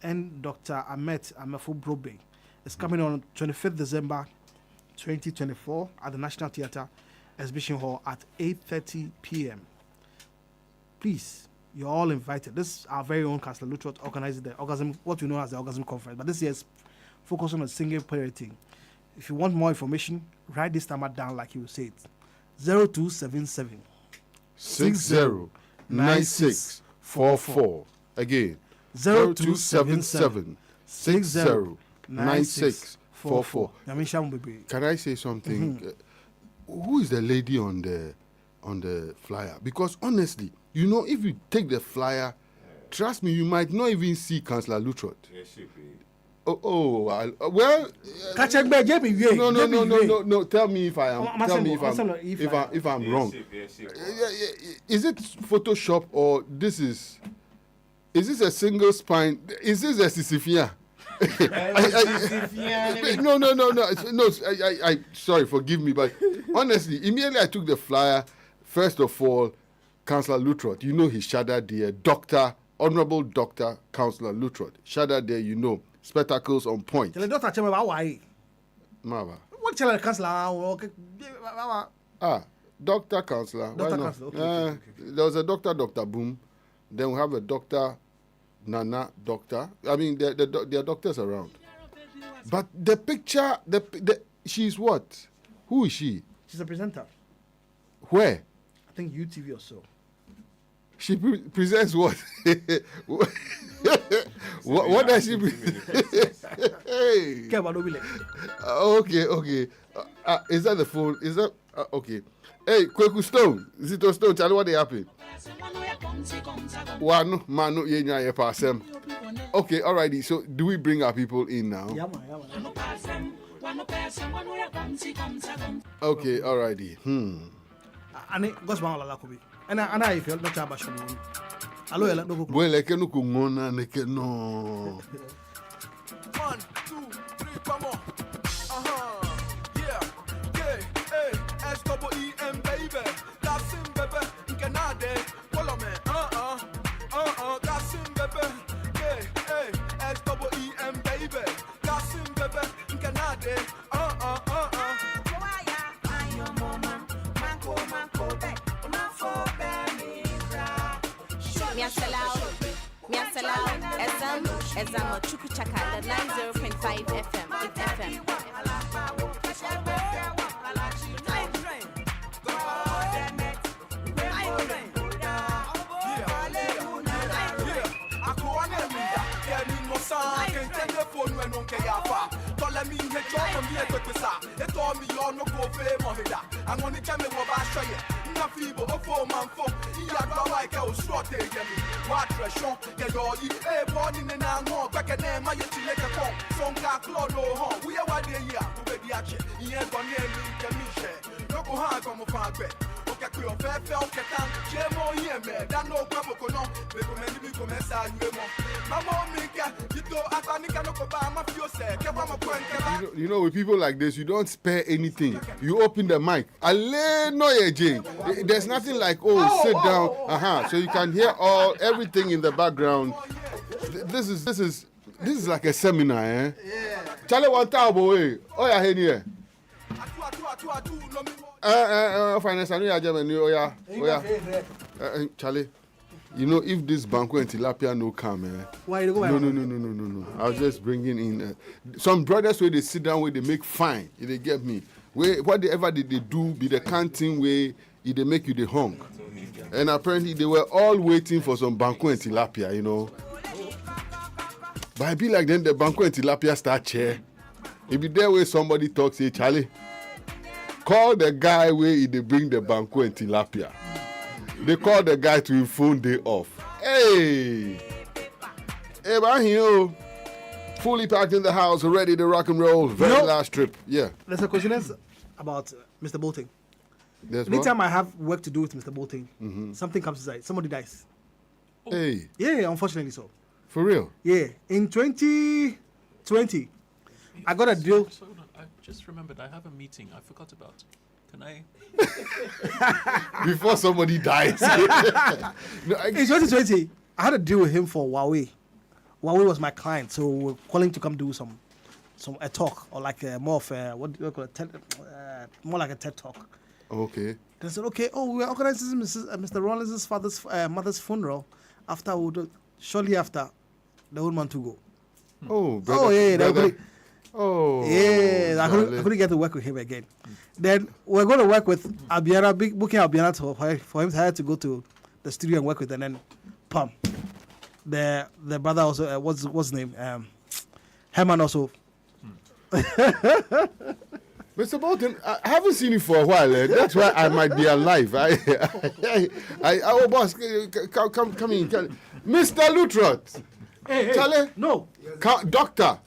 and Dr. Ahmed Amefo Brobe. It's coming on 25th December 2024 at the National Theatre Exhibition Hall at 8:30 p.m. Please, you're all invited. This is our very own Councillor Lutrot organizing the orgasm, what we know as the orgasm conference. But this year's focus on single parenting. If you want more information, write this number down like you said. 0277 609644. Again, 0277 609644. 44. Can I say something? Who is the lady on the flyer? Because honestly, you know, if you take the flyer, trust me, you might not even see Councillor Lutrot. Well. No. Tell me if I am. Tell me if I'm wrong. Is it Photoshop or this is? Is this a single spine? Is this a Sisyphean? No. I sorry, forgive me, but honestly, immediately I took the flyer. First of all, Councillor Lutrot, you know he shadowed there. Honorable Doctor Councillor Lutrot, shadowed there. You know, spectacles on point. Mava. What tell the councillor? Doctor Councillor. Why not? Okay. There was a Dr. Boom. Then we have a Dr. Nana Doctor. I mean, there are doctors around. But the picture, she's what? Who is she? She's a presenter. Where? I think UTV or so. She presents what? what does she present? Hey. Okay. Is that the phone? Is that okay? Hey, Kweku Stone, Zito Stone, tell me what they happen. One manu yenya pasem. Okay, alrighty. So, do we bring our people in now? Okay, alrighty. Ane gosma wala lakobi. Ana if you not about shoni. Alo ela no go. Well, like no kungona neke no. 1, 2, 3, come on. Yeah. S-E-E-M, baby. That's him, baby. Nkenade. Follow me. That's him, baby. Hey. S-E-E-M, baby. That's him, baby. Nkenade. Miasalau, Ezama Chukuchaka, the 90.5 FM, it's FM. You know, with people like this, you don't spare anything. You open the mic. There's nothing like, sit down. So you can hear everything in the background. This is like a seminar, eh? Yeah. Charlie, one time, boy. Oh, yeah, here. Finance, Charlie. You know, if this banquet in Tilapia no come, why you go? No. I was just bringing in some brothers where they sit down, where they make fine. If they get me, whatever they do, be the canteen way, if they make you the hung. And apparently they were all waiting for some banquet in Tilapia, you know. But I be like, then the banquet in Tilapia start chair. If be there where somebody talks, say, Charlie, call the guy where they bring the banquet in Tilapia. They call the guy to his phone day off. Hey, Bahio, fully packed in the house, ready to rock and roll. Very last trip. Yeah. There's a coincidence about Mr. Bolting. Anytime I have work to do with Mr. Bolting, something comes inside. Somebody dies. Hey. Yeah, unfortunately so. For real? Yeah. In 2020, I got a deal. I just remembered I have a meeting I forgot about. Can I? Before somebody dies. In 2020, I had a deal with him for Huawei. Huawei was my client, so we're calling to come do a talk or like more of a, what do you call it? More like a TED talk. Okay. They said, okay, we're organizing Mr. Rollins' mother's funeral. Shortly after, the old man to go. Oh, brother. Yeah, I couldn't get to work with him again. Then we're going to work with Abiana, booking Abiana for him to go to the studio and work with, and then Pam, the brother also, what's his name? Herman also Mr. Bolton, I haven't seen you for a while. That's why I might be alive. Oh, boss, come in. Mr. Lutrot. Hey, Charlie? no. Doctor.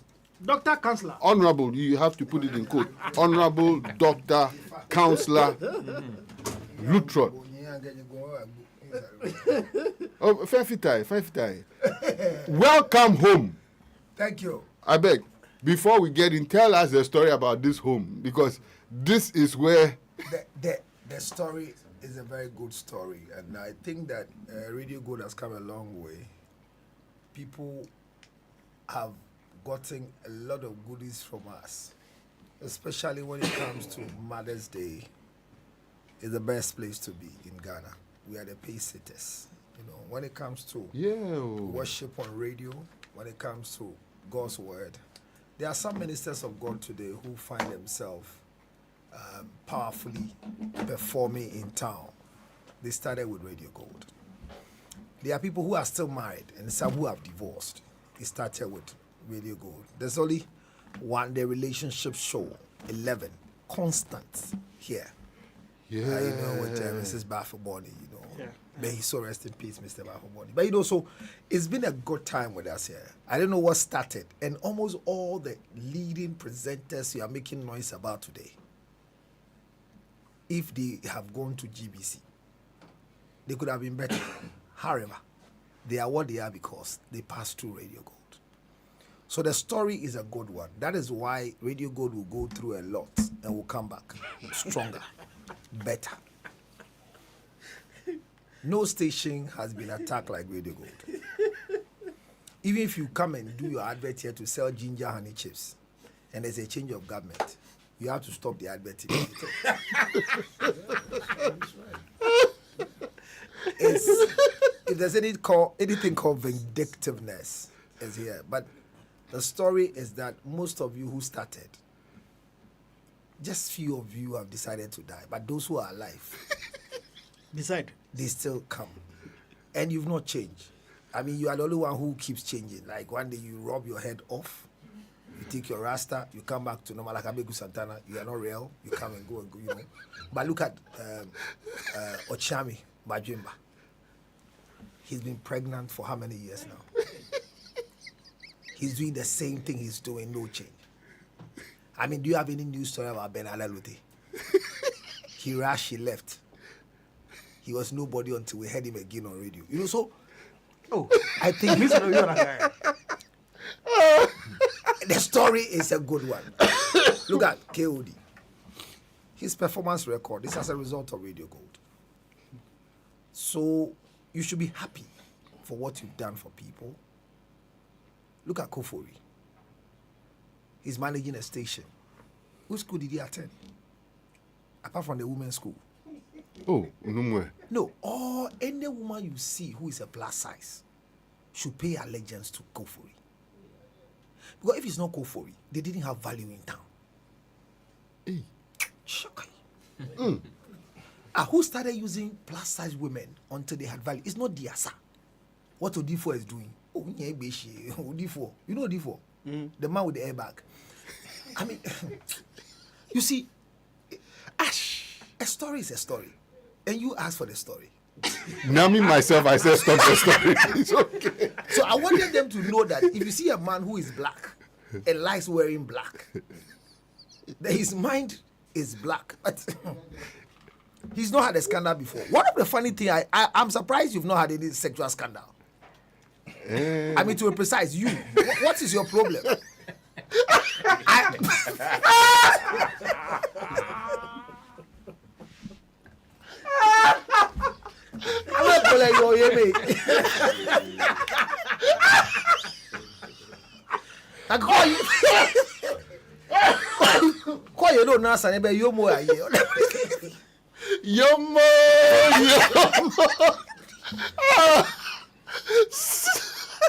Dr. Counselor. Honorable, you have to put it in quote. Honorable Doctor Counselor Lutrot. Oh, Fafitai. Welcome home. Thank you. I beg, before we get in, tell us the story about this home, because this is where... The story is a very good story, and I think that Radio Gold has come a long way. People have gotten a lot of goodies from us, especially when it comes to Mother's Day. It's the best place to be in Ghana. We are the pace setters. You know, when it comes to worship on radio, when it comes to God's word, there are some ministers of God today who find themselves powerfully performing in town. They started with Radio Gold. There are people who are still married and some who have divorced. They started with Radio Gold. There's only one, the relationship show, 11, constant here. You know, with Mrs. Bafoboni, you know. Yeah. May he so rest in peace, Mr. Bafoboni. But you know, so it's been a good time with us here. I don't know what started, and almost all the leading presenters you are making noise about today, if they have gone to GBC, they could have been better. However, they are what they are because they passed through Radio Gold. So the story is a good one. That is why Radio Gold will go through a lot and will come back stronger, better. No station has been attacked like Radio Gold. Even if you come and do your advert here to sell ginger honey chips and there's a change of government, you have to stop the advert. If there's anything called vindictiveness is here. But the story is that most of you who started, just few of you have decided to die. But those who are alive, they still come. And you've not changed. I mean, you are the only one who keeps changing. Like one day you rub your head off, you take your rasta, you come back to normal, like Abegu Santana, you are not real, you come and go, you know. But look at Ochami Bajimba. He's been pregnant for how many years now? He's doing the same thing he's doing, no change. I mean, do you have any news story about Ben Alalute? He rushed, he left. He was nobody until we heard him again on radio. You know, so I think the story is a good one. Look at KOD. His performance record is as a result of Radio Gold. So you should be happy for what you've done for people. Look at Kofori. He's managing a station. Which school did he attend? Apart from the women's school. Oh, no. No, or any woman you see who is a plus size should pay allegiance to Kofori. Because if it's not Kofori, they didn't have value in town. Hey. Who started using plus size women until they had value? It's not Diasa. What Odifo is doing. Odifo. You know Odifo? The man with the airbag. I mean, you see, a story is a story. And you ask for the story. Now me myself, I said stop the story. It's okay. So I wanted them to know that if you see a man who is black and likes wearing black, that his mind is black. But he's not had a scandal before. One of the funny thing, I'm surprised you've not had any sexual scandal. I mean, to be precise, you. What is your problem? I call you. Call you don't answer. Maybe you more. Yomo.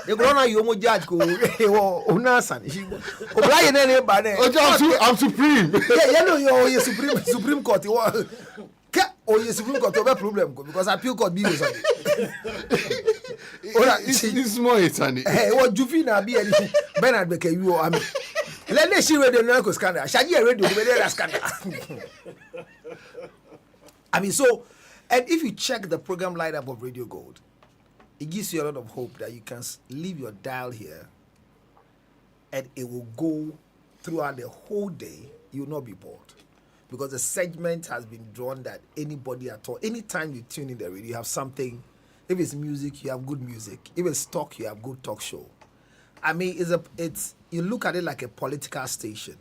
The grown you almost judge go. Unasan. Oblai na ne ba ne. I'm supreme. Yeah, you're Supreme Court. You Supreme Court have a problem because appeal court be was It's more Itani. Hey, what Jufina be Bernard Beke you I mean. Let me see radio no scandal. Shall you radio the scandal? I mean, so, and if you check the program lineup of Radio Gold, it gives you a lot of hope that you can leave your dial here and it will go throughout the whole day. You will not be bored. Because the segment has been drawn that anybody at all, anytime you tune in the radio, you have something. If it's music, you have good music. If it's talk, you have good talk show. I mean, it's you look at it like a political station,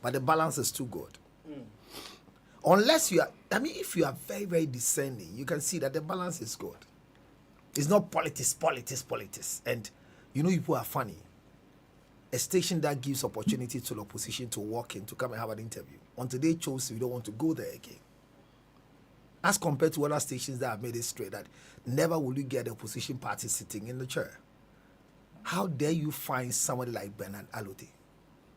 but the balance is too good. Unless you are, I mean, if you are very, very discerning, you can see that the balance is good. It's not politics. And you know, people are funny. A station that gives opportunity to the opposition to walk in, to come and have an interview. On today's shows, we don't want to go there again. As compared to other stations that have made it straight that never will you get the opposition party sitting in the chair. How dare you find somebody like Bernard Alote,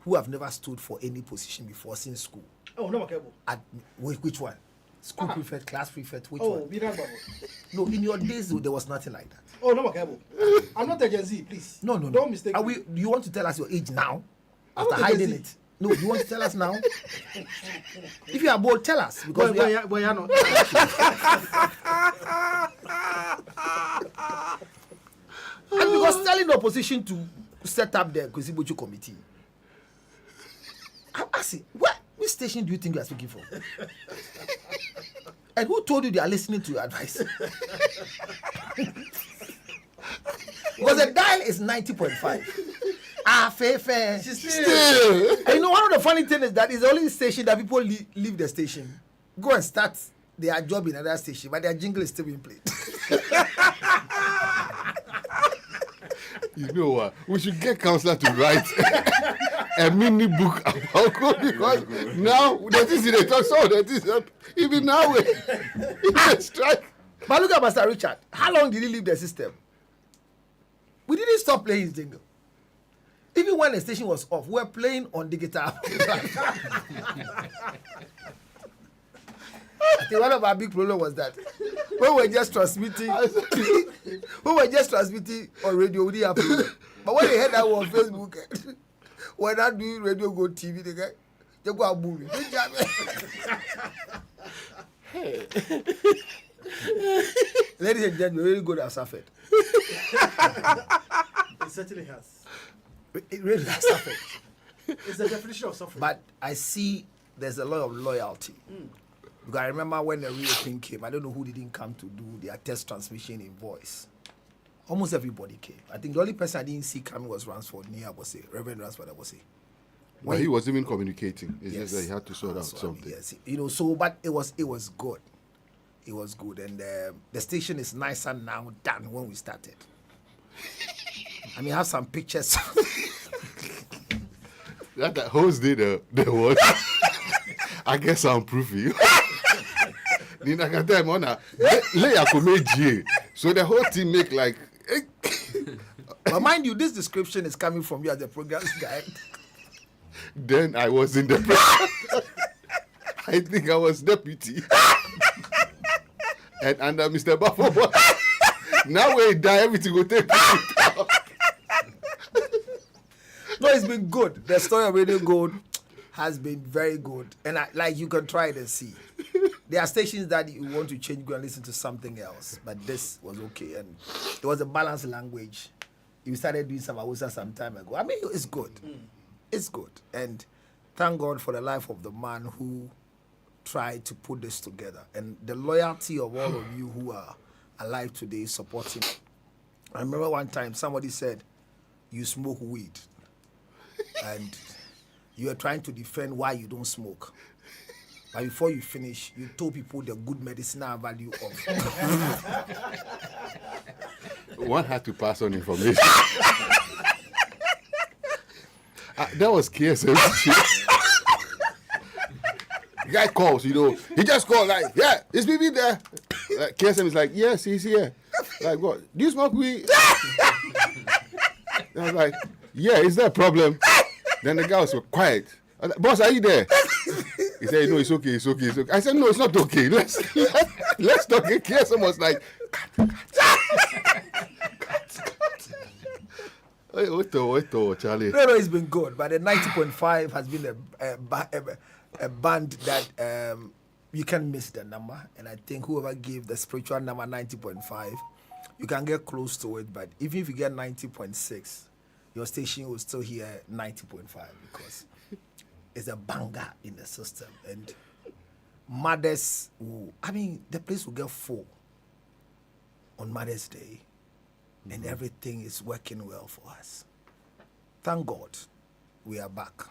who have never stood for any position before since school? Oh, no, okay. At which one? School prefect, class prefect, which Oh, one? Bidan Babu. No, in your days, there was nothing like that. Oh, no, okay. I'm not a Gen Z, please. No. Don't mistake me. Do you want to tell us your age now? I'm After not a Gen hiding Z. it? No, you want to tell us now? If you are bold, tell us. Because Boy, I know. and because telling the opposition to set up the Kwesibochu committee. I see. Which station do you think you are speaking for? And who told you they are listening to your advice? Because the dial is 90.5. Fair. Still. And you know, one of the funny things is that it's the only station that people leave the station, go and start their job in another station, but their jingle is still being played. You know what? We should get counselor to write a mini book about code because now that is in the talk so that is even now we strike. But look at Master Richard. How long did he leave the system? We didn't stop playing his jingle. Even when the station was off, we were playing on the guitar. I think one of our big problems was that when we were just transmitting, on radio, we didn't have problem. But when they heard that on Facebook, we're not doing Radio Go TV, they go and move it. Ladies and gentlemen, really good have suffered. It certainly has. It really has suffered. It's the definition of suffering. But I see there's a lot of loyalty. Because I remember when the real thing came, I don't know who didn't come to do their test transmission in voice. Almost everybody came. I think the only person I didn't see coming was Ransford, Reverend Ransford, Well, he was even communicating. It's Yes. just that he had to sort out So, something. yes, you know, so, but it was good. It was good. And the station is nicer now than when we started. I mean, I have some pictures. That host did the what? I guess I'm proofing. Nina can tell him on so the whole team make like. But mind you, this description is coming from you as the program guy. Then I was in the press. I think I was deputy. And under Mr. Buffalo. Now when he die, everything will take place. No, it's been good. The story of Radio Gold has been very good. And like you can try it and see. There are stations that you want to change, go and listen to something else. But this was okay. And it was a balanced language. You started doing some Hausa some time ago. I mean, it's good. It's good. And thank God for the life of the man who tried to put this together. And the loyalty of all of you who are alive today supporting. I remember one time somebody said, you smoke weed. And you are trying to defend why you don't smoke. But before you finish, you told people the good medicinal value of One had to pass on information. That was KSM. The guy calls, he just called like, yeah, is BB there? Like, KSM is like, yes, he's here. Like, what? Do you smoke weed? I was like, yeah, is there a problem? Then the guy was quiet. I was like, boss, are you there? He said, no, it's okay. I said, no, it's not okay. Let's talk. KSM was like, cut. Charlie. No, it's been good, but the 90.5 has been a band that you can miss the number, and I think whoever gave the spiritual number 90.5, you can get close to it, but even if you get 90.6, your station will still hear 90.5 because it's a banger in the system, and mothers the place will get full on Mother's Day, and everything is working well for us. Thank God we are back.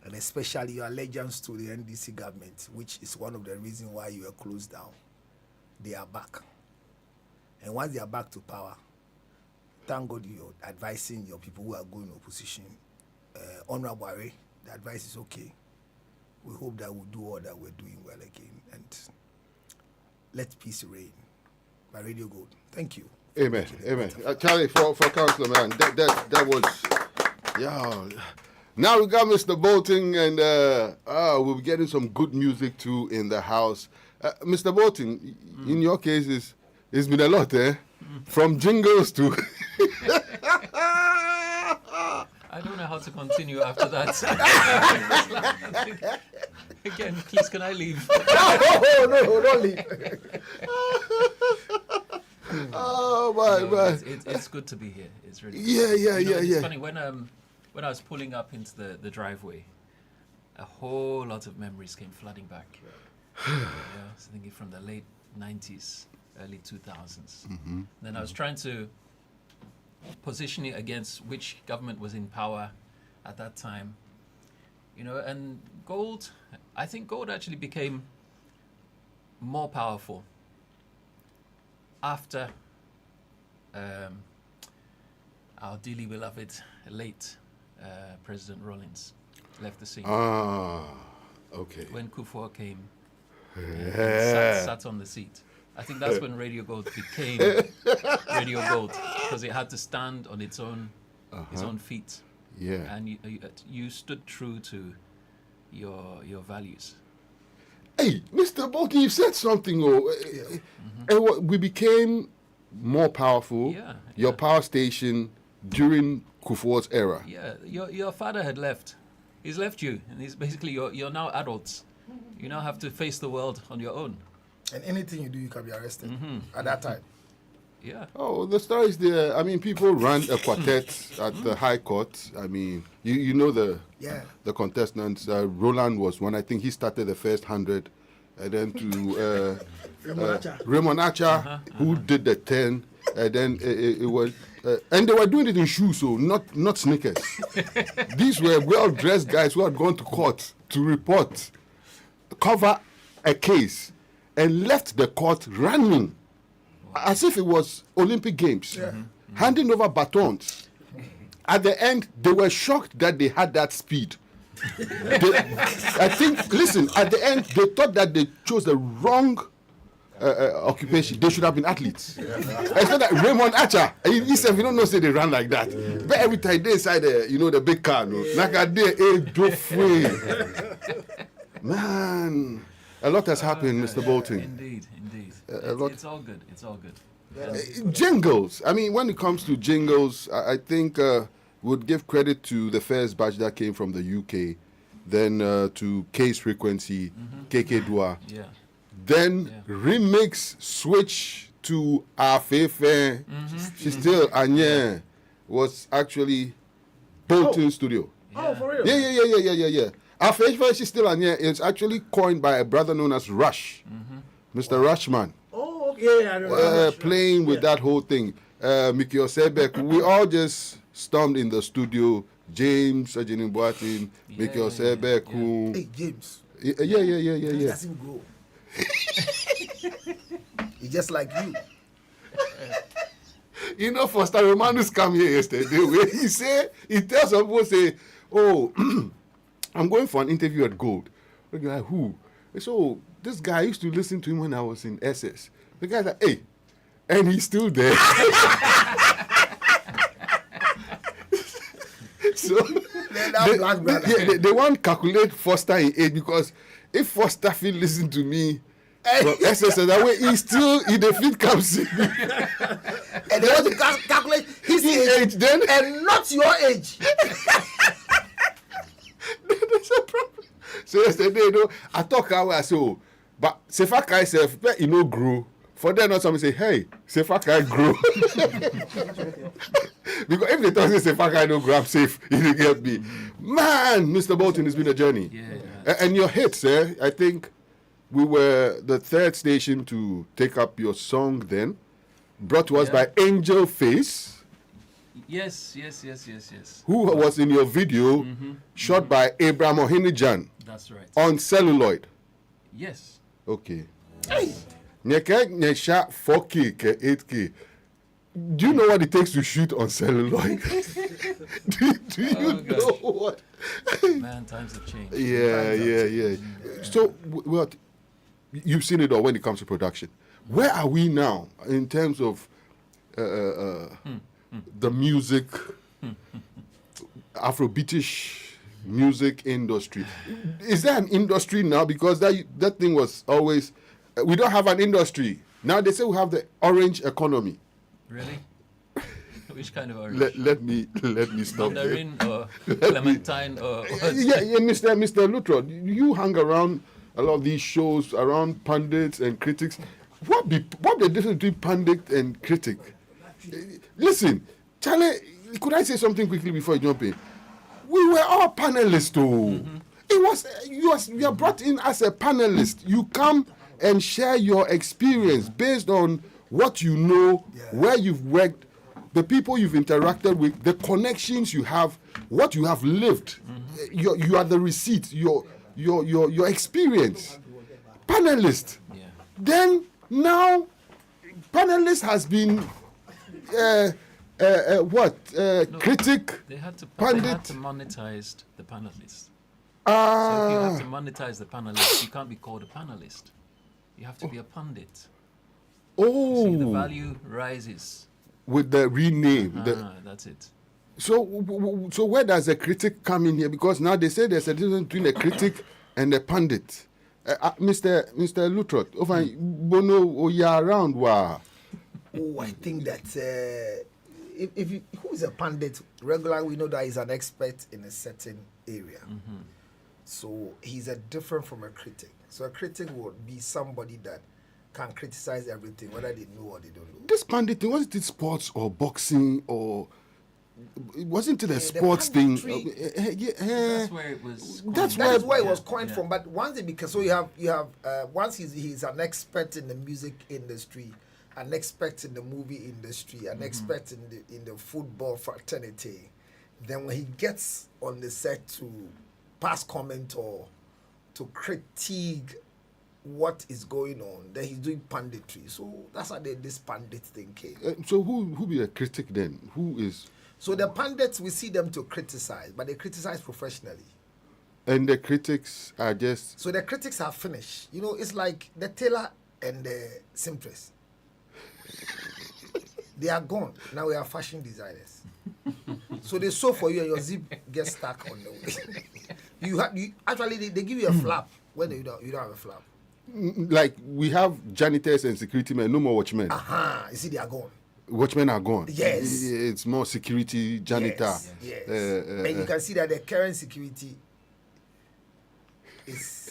And especially your allegiance to the NDC government, which is one of the reasons why you were closed down. They are back. And once they are back to power, thank God you're advising your people who are going opposition. Honorable Ari, the advice is okay. We hope that we'll do all that we're doing well again. And let peace reign. By Radio Gold. Thank you. Amen. Amen. Charlie, for Councillor, man, that was, yeah. Now we got Mr. Bolton, and we'll be getting some good music too in the house. Mr. Bolton, in your case, it's been a lot, eh? From jingles to... I don't know how to continue after that. Again, please, can I leave? Oh, no, don't leave. Oh, my. It's good to be here. It's really Yeah. It's funny, when I was pulling up into the driveway, a whole lot of memories came flooding back. I was thinking from the late 90s, early 2000s. Then I was trying to position it against which government was in power at that time. And gold, I think gold actually became more powerful after our dearly beloved late President Rawlings left the scene. Okay. When Kufuor came and sat on the seat. I think that's when Radio Gold became Radio Gold, because it had to stand on its own feet. Yeah. And you stood true to your values. Hey, Mr. Boakye, you said something. We became more powerful. Yeah. Your power station during Kufuor's era. Yeah, your father had left. He's left you, and he's basically you're now adults. You now have to face the world on your own. And anything you do, you can be arrested at that time. Yeah. Oh, the story is there. I mean, people ran a quartet at the High Court. I mean, you know the contestants. Roland was one. I think he started the first 100. And then to Raymond Acha, who did the 10. And then it was... and they were doing it in shoes, so not sneakers. These were well-dressed guys who had gone to court to report, cover a case, and left the court running as if it was Olympic Games, handing over batons. At the end, they were shocked that they had that speed. I think, listen, at the end, they thought that they chose the wrong occupation. They should have been athletes. I said that Raymond Acha, he said, you don't know, say they ran like that. But every time they inside the big car, like a day, man, a lot has happened, Mr. Bolton. Indeed. It's all good. It's all good. Jingles. I mean, when it comes to jingles, I think would give credit to the first batch that came from the UK, then to Case Frequency, KK Dua. Yeah. Then remix switch to Afefe. She's still Anye was actually Bolton Studio. Oh, for real? Yeah. Afefe, she's still Anye. It's actually coined by a brother known as Rush, Mr. Rushman. Oh, okay. I remember playing with that whole thing. Miki Osebek, we all just stormed in the studio. James, Ajini Boatin, Miki Osebek, who... Hey, James. Yeah. He doesn't grow. He's just like you. You know, Foster Romanus come here yesterday. He tells some people, say, oh, I'm going for an interview at Gold. The guy, who? So this guy, I used to listen to him when I was in SS. The guy's like, hey, and he's still there. So they want to calculate Foster in age, because if Foster feel listen to me from SSS. That way, he still in the field comes in. And they want to calculate his age then and not your age. That's a problem. So yesterday, you know, I talk how I say, oh, but Sefaka self, you know, grow. For them, not somebody say, hey, Sefaka grow. Because if they talk say Sefaka no grow, I'm safe. You didn't get me. Man, Mr. Bolton, it's been a journey. Yeah. And your hits, I think we were the third station to take up your song then, brought to us by Angel Face. Yes. Who was in your video, shot by Abraham Ohinijan That's right. on celluloid. Yes. Okay. Nyesha 4K, 8K. Do you know what it takes to shoot on celluloid? do you know what? Man, times have changed. Yeah. So, what? You've seen it all when it comes to production. Where are we now in terms of the music, Afrobeatish music industry? Is there an industry now? Because that thing was always, we don't have an industry. Now they say we have the orange economy. Really? Which kind of orange? Let me stop there. Mandarin or clementine or Yeah, Mr. Lutro, you hang around a lot of these shows around pundits and critics. What the difference between pundit and critic? Listen, Charlie, could I say something quickly before you jump in? We were all panelists, too. It was you are brought in as a panelist. You come and share your experience based on what you know, where you've worked, the people you've interacted with, the connections you have, what you have lived. You are the receipt, your experience. Panelist. Yeah. Then now, panelist has been critic, They had to pundit. monetize the panelists. So if you Ah, have to monetize the panelist, you can't be called a panelist. You have to be a pundit. See, the oh, value rises. with the rename. That's it. So where does a critic come in here? Because now they say there's a difference between a critic and a pundit. Mr. Lutrot, over Bono, Oya around wa. Oh, I think that if you, who is a pundit, regularly we know that he's an expert in a certain area. So he's a different from a critic. So a critic would be somebody that can criticize everything, whether they know or they don't know. This pundit thing, wasn't it sports or boxing or wasn't it a the sports thing? punditry. That's where it was. That's coined. That is where it was coined Yeah. from. But once it becomes, so you have once he's an expert in the music industry, an expert in the movie industry, an expert in the football fraternity. Then when he gets on the set to pass comment or to critique what is going on, then he's doing punditry. So that's how this pundit thing came. So who be a critic then? Who is? So the pundits, we see them to criticize, but they criticize professionally. And the critics are just. So the critics are finished. You know, it's like the tailor and the seamstress. They are gone. Now we are fashion designers. So they sew for you and your zip gets stuck on the way. you actually they give you a flap when you don't have a flap. Like we have janitors and security men, no more watchmen. You see, they are gone. Watchmen are gone. Yes. It's more security, janitor. Yes. And you can see that the current security is.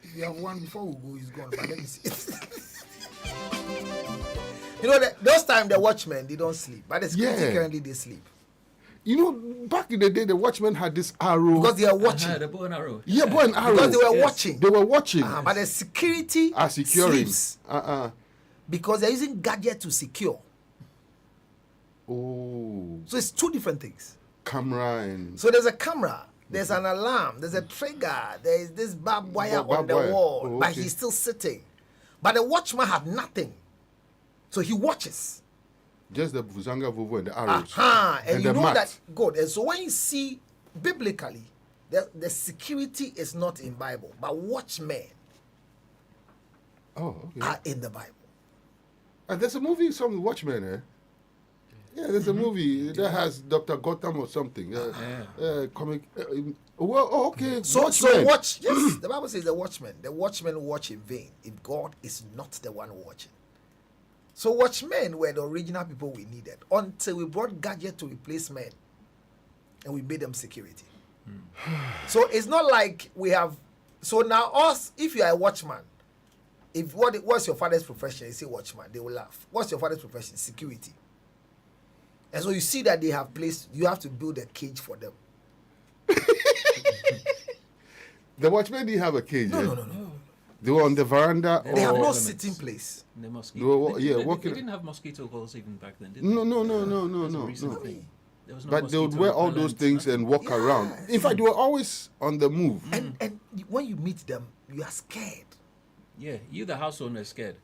If you have one before we go, he's gone. But let me see. You know, those times the watchmen, they don't sleep. But the security currently, they sleep. You know, back in the day, the watchmen had this arrow. Because they are watching. The bow and arrow. Yeah, bow and arrow. Because they were watching. They were watching. But the security Are securing. sleeps. Because they're using gadget to secure. Oh. So it's two different things. Camera and. So there's a camera, there's an alarm, there's a trigger, there's this barbed wire on Barbed the wire. wall, Oh, but okay. he's still sitting. But the watchman had nothing. So he watches. Just the Vuzanga Vovo and the arrows. And you the know mat. that good. And so when you see biblically, the security is not in Bible, but watchmen Oh, okay. are in the Bible. And there's a movie song, Watchmen, eh? Yeah, there's a movie that has Dr. Gotham or something. Comic. Okay. So Watchmen. watch. Yes, the Bible says the watchmen watch in vain if God is not the one watching. So watchmen were the original people we needed until we brought gadget to replace men, and we made them security. So it's not like we have. So now us, if you are a watchman, what's your father's profession? You say watchman, they will laugh. What's your father's profession? Security. And so you see that they have placed. You have to build a cage for them. The watchmen didn't have a cage. No. They were on the veranda. They have no Limits. sitting place. The mosquito. They were- they walking- didn't have mosquito coils even back then, did they? No. That's a recent thing. There was no But they would mosquito wear all those repellent, things nothing. and walk around. In fact, they were always on the move. And when you meet them, you are scared. Yeah, you the house owner is scared.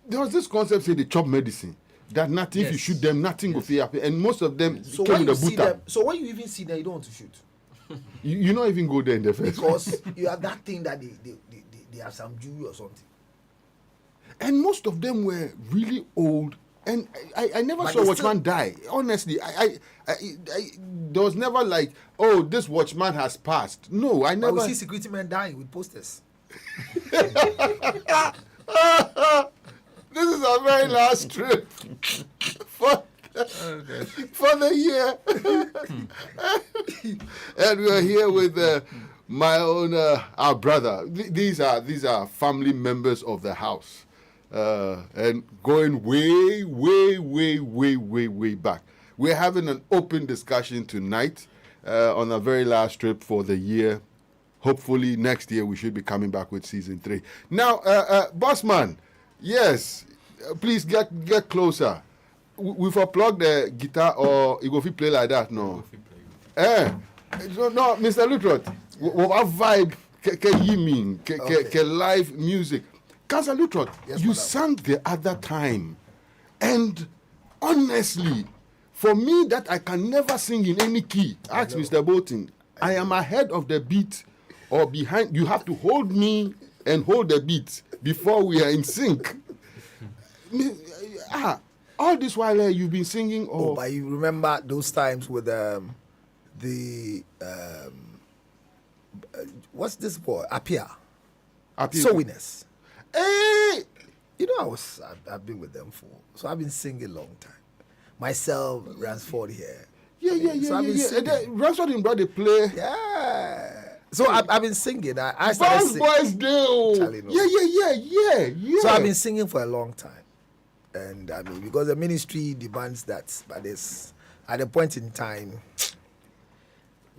There was this concept say they chop medicine. That nothing, if you Yes. shoot them, nothing will feel happy. And most of them So came when with you a see buta. them, so when you even see them, you don't want to shoot You not even go there in the first place. because you have that thing that they have some jewelry or something. And most of them were really old. And I never But saw they watchman die. Honestly, there was never like, oh, this watchman has passed. No, I But never. we see security men dying with posters. This is our very last trip for the year. And we are here with my own, our brother. These are family members of the house. And going way back. We're having an open discussion tonight on our very last trip for the year. Hopefully next year we should be coming back with season 3. Now, Bossman, yes, please get closer. We've unplugged the guitar or you go fit play like that, no? No, Mr. Lutrot, what vibe can you mean? Can live music? Councillor Lutrot, Yes, you madam. sang the other time. And honestly, for me that I can never sing in any key, ask Mr. Bolton, I am ahead of the beat or behind. You have to hold me and hold the beat before we are in sync. All this while you've been singing Oh, or but you remember those times with what's this boy? Apia. Sowiness. Hey! You know, I've been with them so I've been singing a long time. Myself, Ransford here. Yeah. So I've been singing. Ransford and brother play. Yeah. So I've been singing. I started Bounce singing. Boys Day. Charlie, no. Yeah. So I've been singing for a long time. And I mean, because the ministry demands that, but it's at a point in time,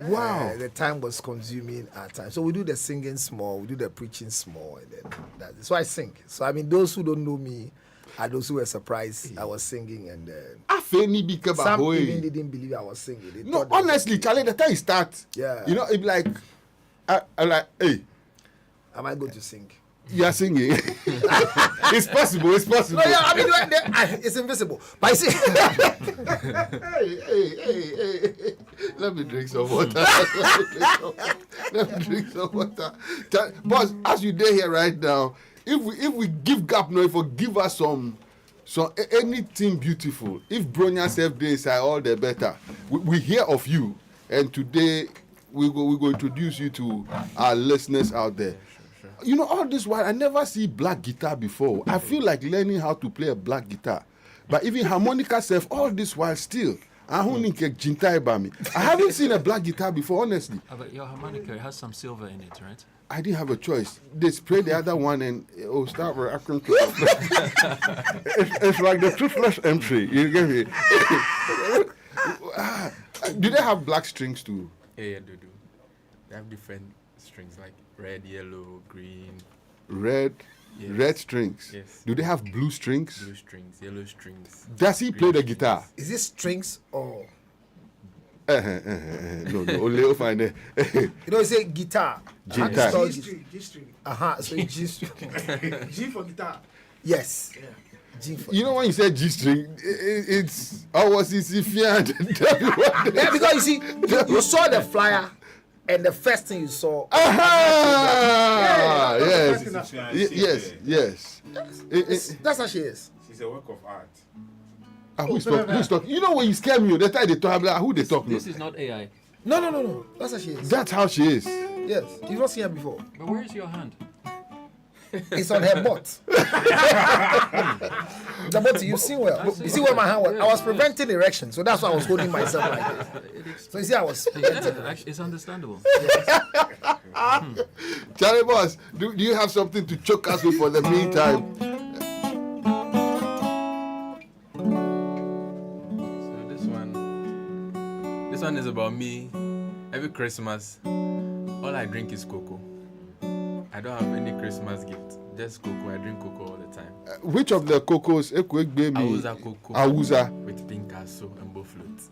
Wow. the time was consuming our time. So we do the singing small, we do the preaching small, and then that's it. So I sing. So I mean, those who don't know me are those who were surprised I was singing, and Afeni became some a even didn't believe I was singing. They No, thought that- honestly, Charlie, the time you start, Yeah. you know, it be like, I'm like, hey, am I going to sing? you are singing. It's possible. No, yeah, I mean, it's invisible. But I see, Hey. Let me drink some water. Let me drink some water. Boss, as you there here right now, if we give gap now, if we give us some anything beautiful, if Bronya self day inside, all the better. We hear of you, and today we go introduce you to our listeners out there. You know, all this while I never see black guitar before. I feel like learning how to play a black guitar. But even harmonica self, all this while still. I haven't seen a black guitar before, honestly. But your harmonica it has some silver in it, right? I didn't have a choice. They spray the other one and it will start reacting to it's like the toothless MC. You get me? Do they have black strings too? Yeah, they do. They have different strings like red, yellow, green, Red strings. Yes. Do they have blue strings? blue strings, yellow strings. Does he play the guitar? is it strings or No, only find it. you know? You say guitar. Guitar. So G string. so G string. G for guitar. Yes. G for You know when you said G string, it's was yeah, because you see, you saw the flyer, and the first thing you saw. Yes. That's how she is. She's a work of art. Who's talking? You know when you scare me, that time they talk, I'm like, who they talk? This is not AI. No. That's how she is. That's how she is. Yes. You've not seen her before. But where is your hand? It's on her butt. The butt, you've seen well. You see where my hand was? I was preventing erection, so that's why I was holding myself like this. So you see, I was preventing. Actually, it's understandable. Charlie Boss, do you have something to choke us with for the meantime? So this one is about me. Every Christmas, all I drink is cocoa. I don't have any Christmas gift. Just cocoa. I drink cocoa all the time. Which of the cocos? Awuza cocoa. Awuza. With Pampaso and floats.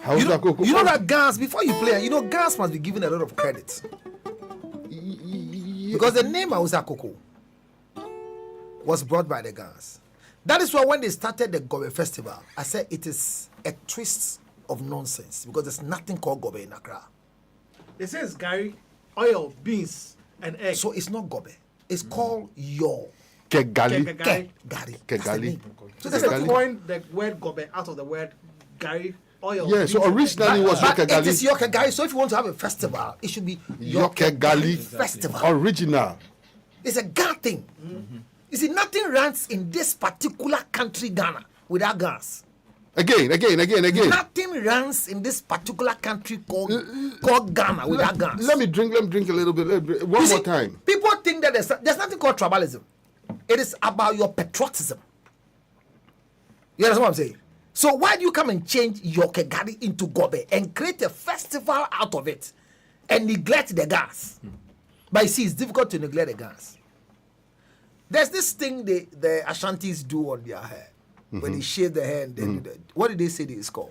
Awuza cocoa. You know that Gans, before you play, you know Gans must be given a lot of credit. Because the name Awuza cocoa was brought by the Gans. That is why when they started the Gobe Festival, I said it is a twist of nonsense because there's nothing called Gobe in Accra. It says Gary, oil, beans, and eggs. So it's not Gobe. It's called Yo. Kegali. Gary. Kegali. So they have coined the word Gobe out of the word Gary, oil. Yeah, so originally it was But Yokegali. it is Yokegali. So if you want to have a festival, it should be Yokegali Festival. Original. It's a Ghana thing. You see, nothing runs in this particular country, Ghana, without gas. Again. Nothing runs in this particular country called Ghana without gas. Let me drink a little bit. One more time. People think that there's nothing called tribalism. It is about your patriotism. You understand what I'm saying? So why do you come and change your Kegari into Gobe and create a festival out of it and neglect the gas? But you see, it's difficult to neglect the gas. There's this thing the Ashantis do on their hair. When they shave their hair and then what did they say it's called?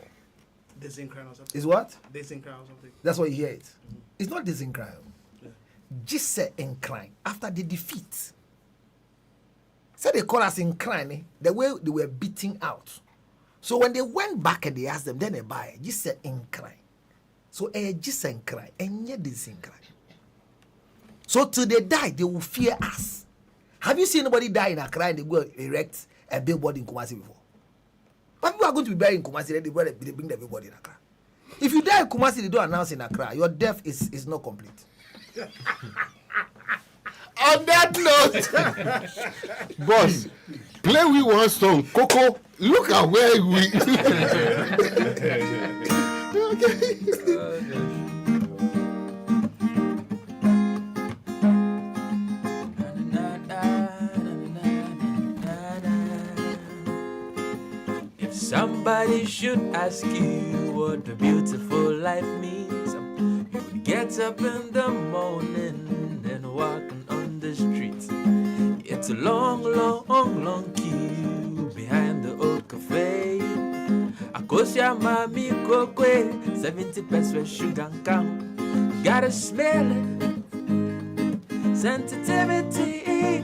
Disincrime or something. Is what? Disincrime or something. That's what you hear it. It's not disincrime. Just say incline after the defeat. So they call us incline, the way they were beating out. So when they went back and they asked them, then they buy just say incline. So just incline and yet disincline. So till they die, they will fear us. Have you seen anybody die in Accra and they go erect a billboard in Kumasi before? But people are going to be buried in Kumasi, then they bring the billboard in Accra. If you die in Kumasi, they don't announce in Accra. Your death is not complete. On that note, boss, play we one song. Coco, look at where we. If somebody should ask you what a beautiful life means, you would get up in the morning and walking on the streets. It's a long, long, long queue behind the old cafe. Akosia mami kokwe, 70 pesos sugar come. Gotta smell it. Sensitivity,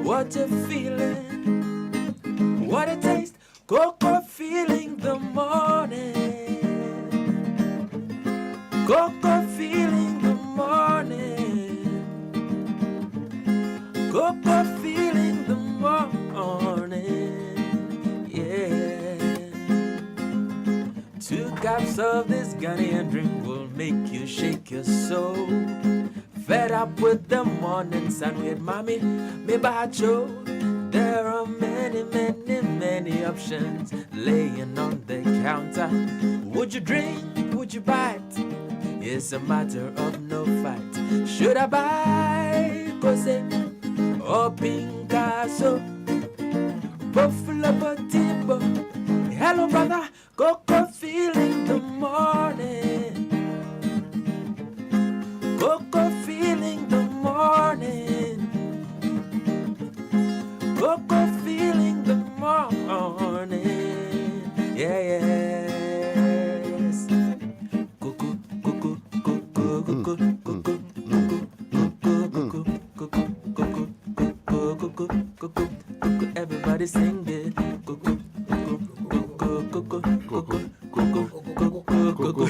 what a feeling, what a taste. Cocoa feeling the morning. Cocoa feeling the morning. Cocoa feeling the morning. Yeah. 2 cups of this Ghanaian drink will make you shake your soul. Fed up with the morning sun with mommy, me bacho. There are many, many, many options laying on the counter. Would you drink? Would you bite? It's a matter of no fight. Should I buy Kose or Pampaso? Buffalo Timbo. Hello, brother. Cocoa feeling the morning. Cocoa feeling the morning. Cocoa feeling the morning. Yes. Cocoa, cocoa, cocoa, cocoa, cocoa, cocoa, cocoa, cocoa, cocoa, cocoa. Everybody sing it. Cocoa, cocoa, cocoa, cocoa, cocoa, cocoa, cocoa, cocoa, cocoa.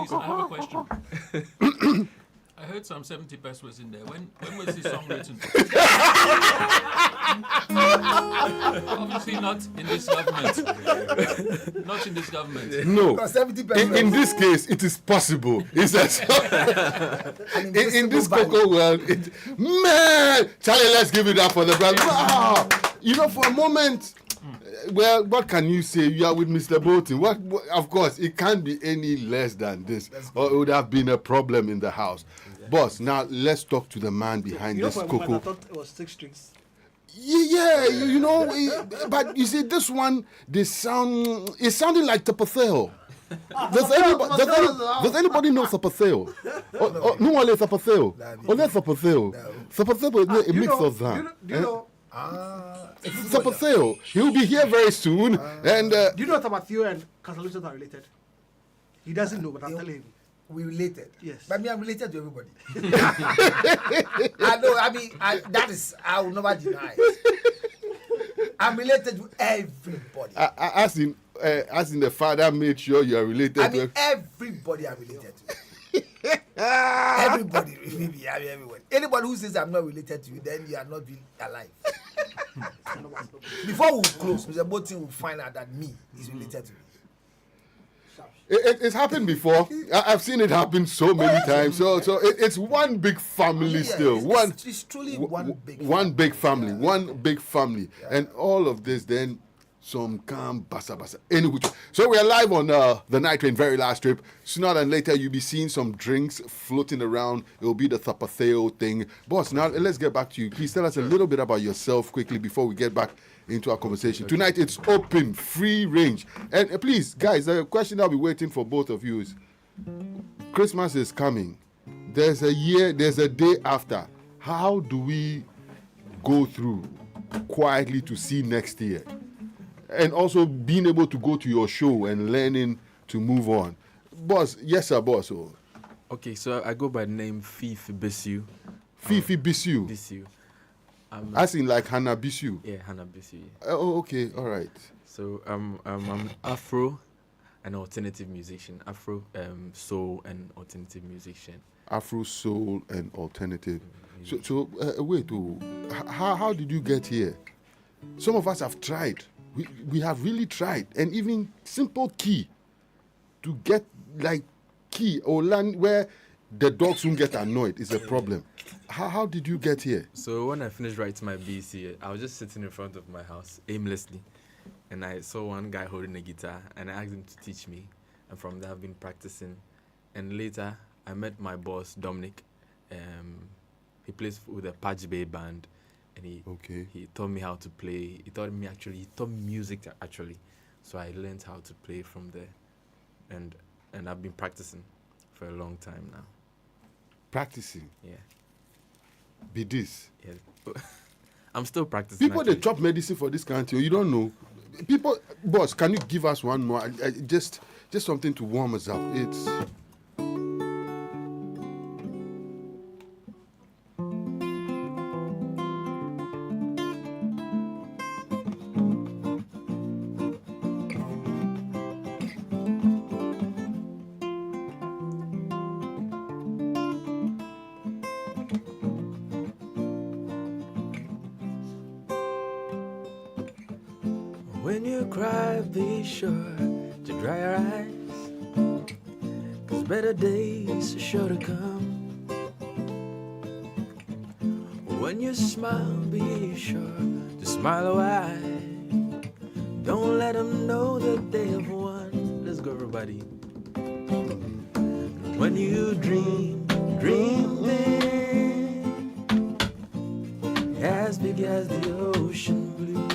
Please, I have a question. I heard some 70 pesos in there. When was this song written? Obviously not in this government. Not in this government. No. 70 pesos. In this case, it is possible. It's in this cocoa world, man, Charlie, let's give it up for the brand. Wow. You know, for a moment, well, what can you say? You are with Mr. Bolton. What? Of course, it can't be any less than this, or it would have been a problem in the house. Boss, now let's talk to the man behind this for a cocoa. moment, I thought it was 6 strings. Yeah, you know, but you see, this one, it sounded like Tapatheo. Does anybody know Tapatheo? No one knows Tapatheo. Oh, that's Tapatheo. Tapatheo is a mix of that. Do you know? Tapatheo, he'll be here very soon. And Do you know Tapatheo and Casalucci are related? He doesn't know, but I'm telling him. We related. Yes. But me, I'm related to everybody. I know, that is, I will never deny it. I'm related to everybody. As in the father made sure you are related to everybody I'm related to. Everybody, really, everyone. Anybody who says I'm not related to you, then you are not really alive. Before we close, Mr. Botin will find out that me is related to me. It's happened before. I've seen it happen so many times. So it's one big family still. It's truly one big family. One big family. And all of this then some calm basa basa. Anyway, so we are live on the Night Train very last trip. Sooner than later you'll be seeing some drinks floating around. It will be the Tapatheo thing. Boss, now let's get back to you. Please tell us a little bit about yourself quickly before we get back into our conversation. Tonight it's open, free range. And please, guys, the question I'll be waiting for both of you is, Christmas is coming. There's a day after. How do we go through quietly to see next year? And also being able to go to your show and learning to move on. Boss, yes sir, boss. Okay, so I go by the name Fifi Bisu. Fifi Bisu? Bisu. As in like Hannah Bisu? Yeah, Hannah Bisu. Oh, okay, all right. So I'm Afro and alternative musician. Afro, soul and alternative musician. Afro, soul and alternative. So wait, how did you get here? Some of us have tried. We have really tried. And even simple key to get like key or land where the dogs won't get annoyed is a problem. How did you get here? So when I finished writing my BC, I was just sitting in front of my house aimlessly, and I saw one guy holding a guitar, and I asked him to teach me, and from there I've been practicing. And later I met my boss Dominic. He plays with a Patch Bay band, and he taught me how to play. He taught me music actually, so I learned how to play from there, and I've been practicing for a long time now. Practicing? Yeah. Be this? Yeah. I'm still practicing. People, they chop medicine for this country. You don't know. People, boss, can you give us one more? Just something to warm us up. It's... When you cry, be sure to dry your eyes, 'cause better days are sure to come. When you smile, be sure to smile wide. Don't let them know that they have won. Let's go, everybody. When you dream big, as big as the ocean blue.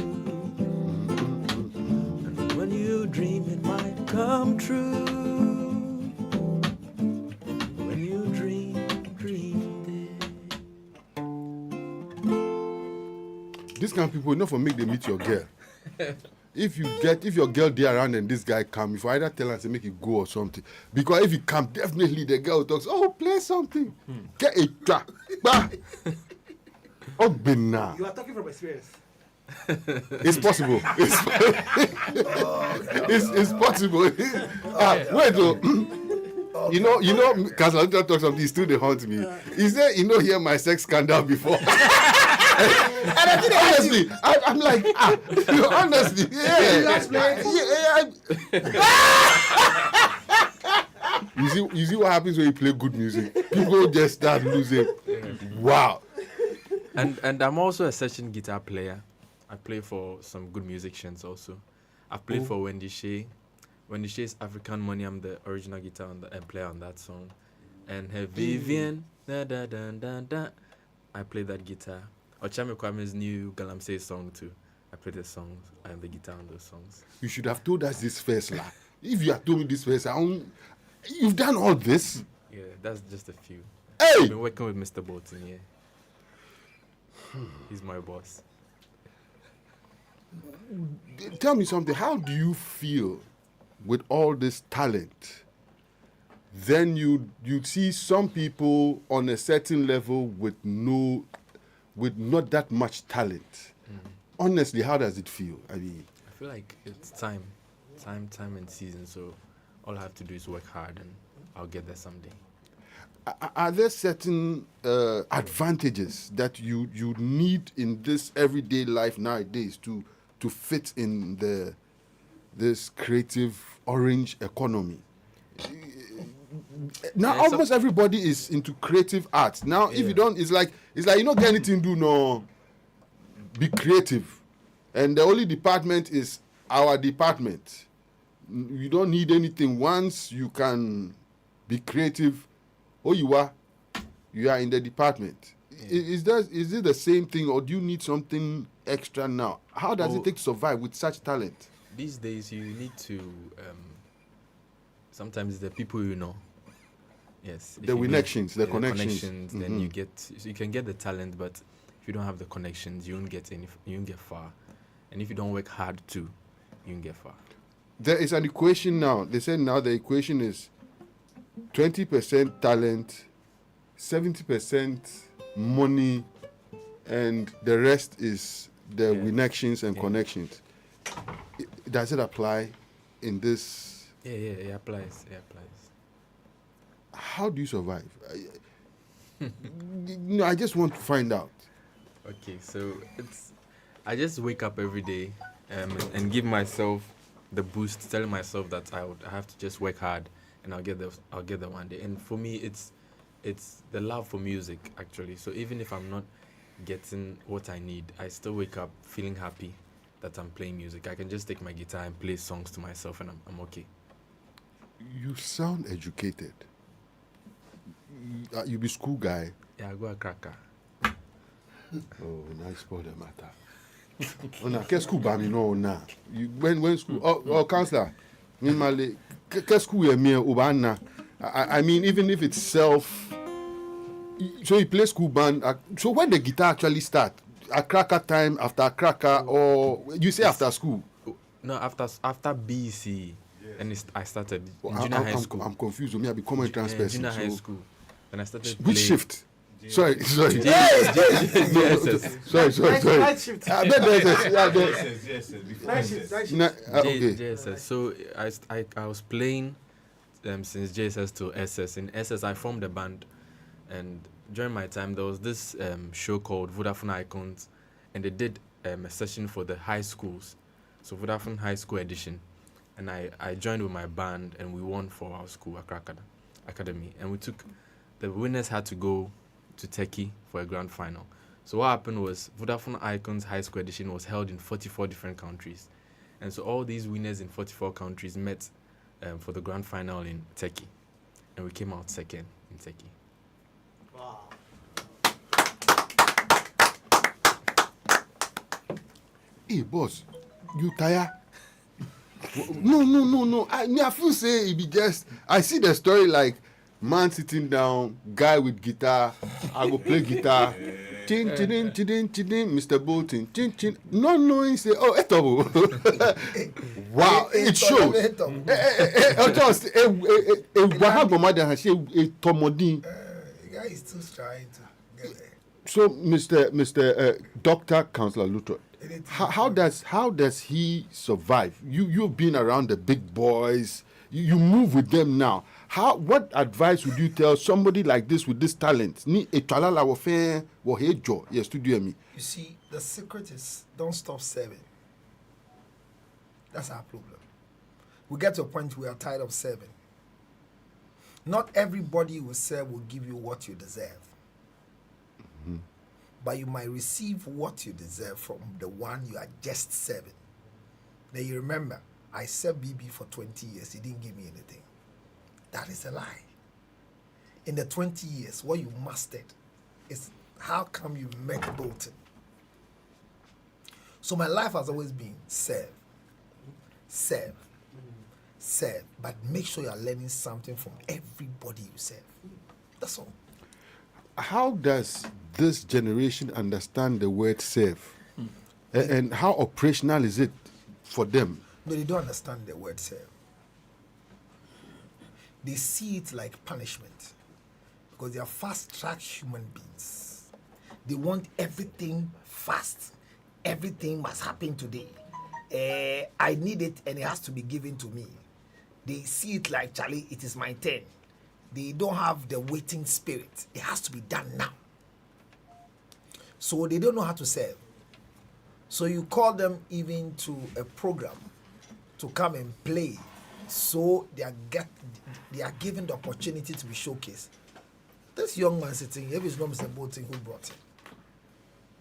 When you dream, it might come true. When you dream big. This kind of people, not for make them meet your girl. If your girl there around and this guy come, if I either tell her and say make it go or something, because if you come, definitely the girl talks, oh, play something. Get a track. Oh, Bina. You are talking from experience. It's possible. It's possible. Wait, though. Councillor talks of these two, they haunt me. Is there, hear my sex scandal before? And honestly, I'm like, honestly, You see what happens when you play good music? People just start losing. Wow. And I'm also a session guitar player. I play for some good musicians also. I've played for Wendy Shea. Wendy Shea's African Money, I'm the original guitar player on that song. And her Vivian, da da da da da. I play that guitar. Ochame Kwame's new Galamsey song too. I play the songs and the guitar on those songs. You should have told us this first, la. If you had told me this first, you've done all this. Yeah, that's just a few. Hey! I've been working with Mr. Bolton, yeah. He's my boss. Tell me something. How do you feel with all this talent? Then you see some people on a certain level with not that much talent. Honestly, how does it feel? I feel like it's time and season. So all I have to do is work hard, and I'll get there someday. Are there certain advantages that you need in this everyday life nowadays to fit in this creative orange economy? Now almost everybody is into creative arts. Now if you don't, it's like you don't get anything to do, no. Be creative, and the only department is our department. You don't need anything. Once you can be creative, you are in the department. Is it the same thing, or do you need something extra now? How does it take to survive with such talent? These days, you need to. Sometimes the people you know. Yes. The connections, the connections. Then you can get the talent, but if you don't have the connections, you won't get far. And if you don't work hard too, you won't get far. There is an equation now. They say now the equation is 20% talent, 70% money, and the rest is the connections and connections. Does it apply in this? Yeah, it applies. How do you survive? I just want to find out. Okay, so I just wake up every day and give myself the boost, telling myself that I have to just work hard and I'll get there one day. And for me, it's the love for music actually. So even if I'm not getting what I need, I still wake up feeling happy that I'm playing music. I can just take my guitar and play songs to myself, and I'm okay. You sound educated. You be school guy. Yeah, I go a cracker. Oh, nice spoil the matter. Oh, now, qu'est-ce que vous no now? When school? Oh, counselor. Qu'est-ce que vous aimez I mean, even if it's self. So you play school band. So when the guitar actually start, a cracker time, after a cracker, or you say after school? No, after BC, and I started in junior high school. I'm confused. I become a trans person. Junior high school. Then I started. Which shift? Sorry. JSS. JSS. So I was playing since JSS to SS. In SS, I formed a band, and during my time there was this show called Vodafone Icons, and they did a session for the high schools, so Vodafone High School Edition, and I joined with my band, and we won for our school, Accra Academy, and the winners had to go to Turkey for a grand final. So what happened was Vodafone Icons High School Edition was held in 44 different countries, and so all these winners in 44 countries met for the grand final in Turkey, and we came out second in Turkey. Wow. Hey, boss, you tired? No. I feel say it be just. I see the story like man sitting down, guy with guitar. I go play guitar. Chin, Mr. Bolton. Chin. No knowing say, oh, etabo. Wow, it shows. Just The guy is still trying to get there. So, Mr. Dr. Councillor Luther, how does he survive? You've been around the big boys. You move with them now. What advice would you tell somebody like this with this talent? Ni etwalala wo fe wo hejo ye studio mi. You see, the secret is don't stop serving. That's our problem. We get to a point we are tired of serving. Not everybody you will serve will give you what you deserve. Mm-hmm. But you might receive what you deserve from the one you are just serving. Now you remember, I served BB for 20 years. He didn't give me anything. That is a lie. In the 20 years, what you mastered is how come you met Bolton. So my life has always been serve, serve, serve. But make sure you are learning something from everybody you serve. That's all. How does this generation understand the word serve? And how operational is it for them? No, they don't understand the word serve. They see it like punishment because they are fast-track human beings. They want everything fast. Everything must happen today. I need it and it has to be given to me. They see it like, Charlie, it is my turn. They don't have the waiting spirit. It has to be done now. So they don't know how to serve. So you call them even to a program to come and play. So they are given the opportunity to be showcased. This young man sitting here, if it's not Mr. Bolton who brought him,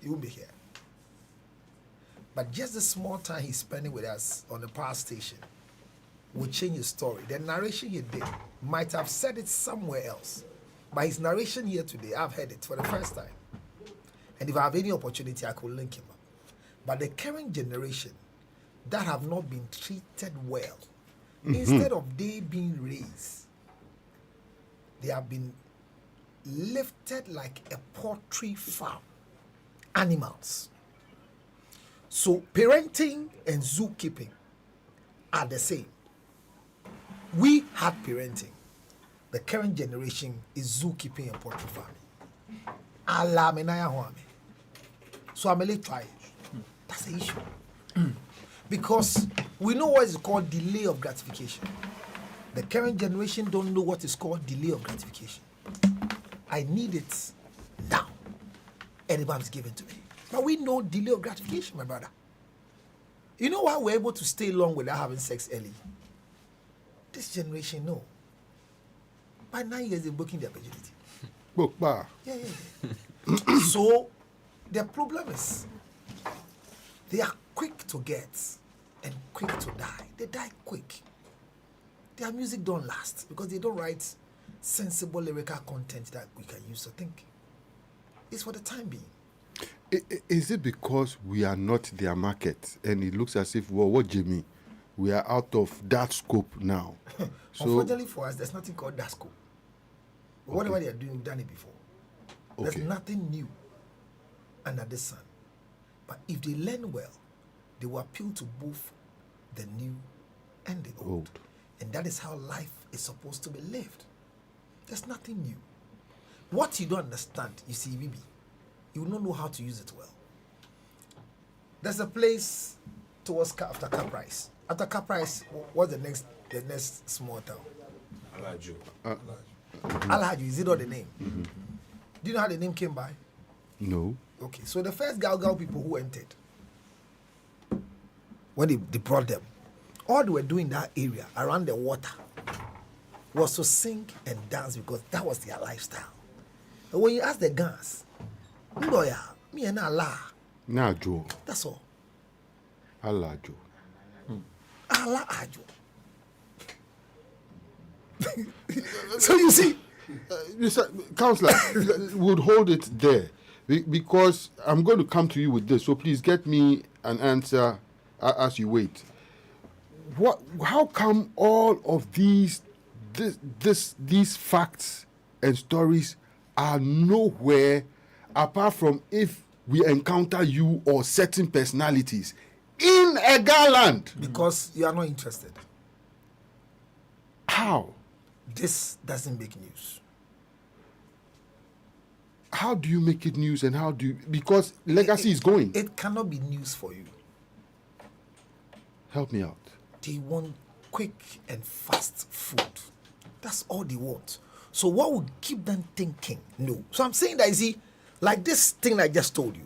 he won't be here. But just the small time he's spending with us on the power station will change his story. The narration he did might have said it somewhere else. But his narration here today, I've heard it for the first time. And if I have any opportunity, I could link him up. But the current generation that have not been treated well, instead of they being raised, they have been lifted like a poultry farm. Animals. So parenting and zookeeping are the same. We had parenting. The current generation is zookeeping and poultry farming. Allah menaya huame. So I'm a little try. That's the issue. Because we know what is called delay of gratification. The current generation don't know what is called delay of gratification. I need it now. Anybody's given to me. But we know delay of gratification, my brother. You know why we're able to stay long without having sex early? This generation, no. By 9 years, they're booking their virginity. Yeah. So, the problem is, they are quick to get and quick to die. They die quick. Their music don't last because they don't write sensible lyrical content that we can use to think. It's for the time being. Is it because we are not their market and it looks as if, well, what Jimmy, we are out of that scope now? So, unfortunately for us, there's nothing called that scope. Whatever they are doing, we've done it before. There's nothing new under the sun. But if they learn well, they will appeal to both the new and the old. And that is how life is supposed to be lived. There's nothing new. What you don't understand, you see, Bibi, you will not know how to use it well. There's a place towards after Caprice. After Caprice, what's the next small town? Alaju. Alaju, is it not the name? Mm-hmm. Do you know how the name came by? No. Okay, so the first Galgal people who entered, when they brought them, all they were doing in that area around the water was to sing and dance because that was their lifestyle. But when you ask the guns, me and Allah. Nah, Joe. That's all. Allah, Joe. Allah, Joe. So you see, Counselor, would hold it there because I'm going to come to you with this. So please get me an answer as you wait. How come all of these facts and stories are nowhere apart from if we encounter you or certain personalities in a Garland? Because you are not interested. How? This doesn't make news. How do you make it news and how do you... Because legacy is going. It cannot be news for you. Help me out. They want quick and fast food. That's all they want. So what will keep them thinking? No. So I'm saying that, you see, like this thing I just told you,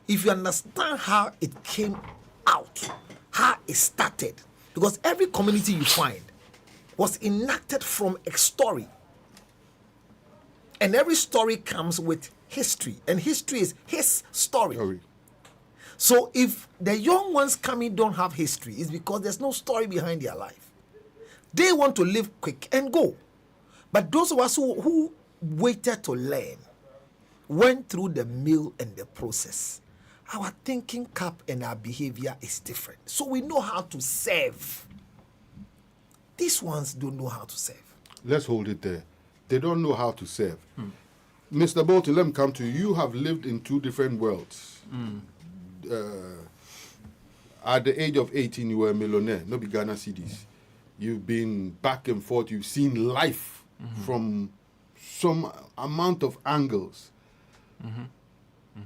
if you understand how it came out, how it started, because every community you find was enacted from a story. And every story comes with history, and history is his story. So if the young ones coming don't have history, it's because there's no story behind their life. They want to live quick and go. But those of us who waited to learn, went through the mill and the process, our thinking cap and our behavior is different. So we know how to serve. These ones don't know how to serve. Let's hold it there. They don't know how to serve. Mr. Bolton, let me come to you. You have lived in two different worlds. At the age of 18, you were a millionaire, no be Ghana cedis. You've been back and forth. You've seen life from some amount of angles.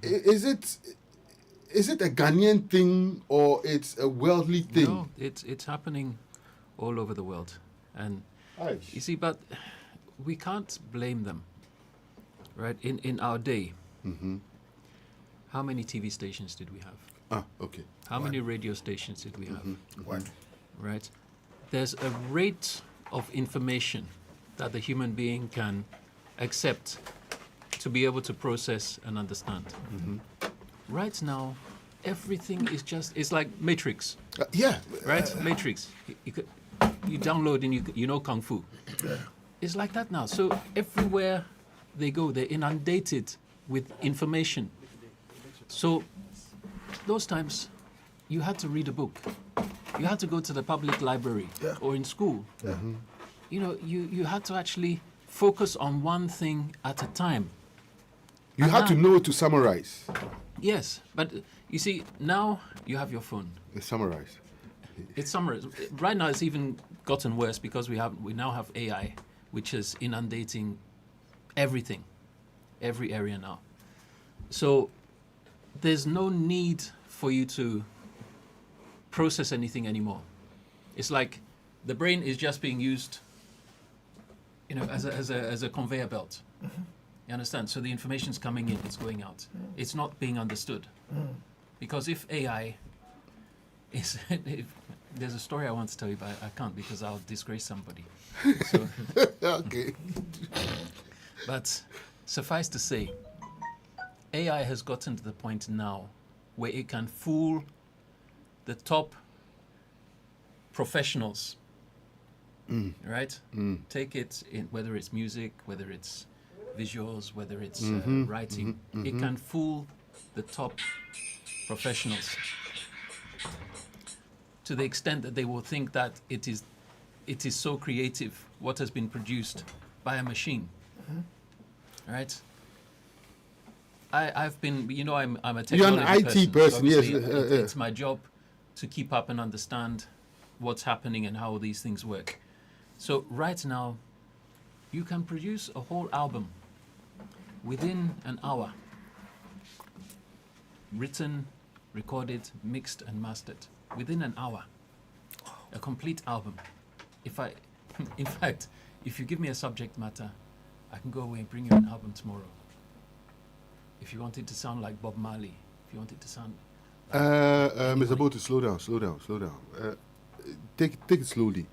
Is it a Ghanaian thing or it's a worldly thing? No, it's happening all over the world. And you see, but we can't blame them, right? In our day, how many TV stations did we have? Okay. How many radio stations did we have? One. Right? There's a rate of information that the human being can accept to be able to process and understand. Right now, everything is it's like Matrix. Yeah. Right? Matrix. You download and you know Kung Fu. It's like that now. So everywhere they go, they're inundated with information. So those times, you had to read a book. You had to go to the public library or in school. You know, you had to actually focus on one thing at a time. You had to know to summarize. Yes, but you see, now you have your phone. Summarize. It's summarized. Right now, it's even gotten worse because we now have AI, which is inundating everything, every area now. So there's no need for you to process anything anymore. It's like the brain is just being used, you know, as a conveyor belt. You understand? So the information's coming in, it's going out. It's not being understood. Because if AI is... there's a story I want to tell you, but I can't because I'll disgrace somebody. So, okay. But suffice to say, AI has gotten to the point now where it can fool the top professionals, right? Take it in, whether it's music, whether it's visuals, whether it's writing. It can fool the top professionals to the extent that they will think that it is so creative what has been produced by a machine, right? I've been, you know, I'm a technology You're an IT person, yes. It's my job to keep up and understand what's happening and how these things work. So right now, you can produce a whole album within an hour. Written, recorded, mixed and mastered. Within an hour. A complete album. In fact, if you give me a subject matter, I can go away and bring you an album tomorrow. If you want it to sound like Bob Marley, if you want it to sound... Mr. Bolton, slow down. Take it slowly.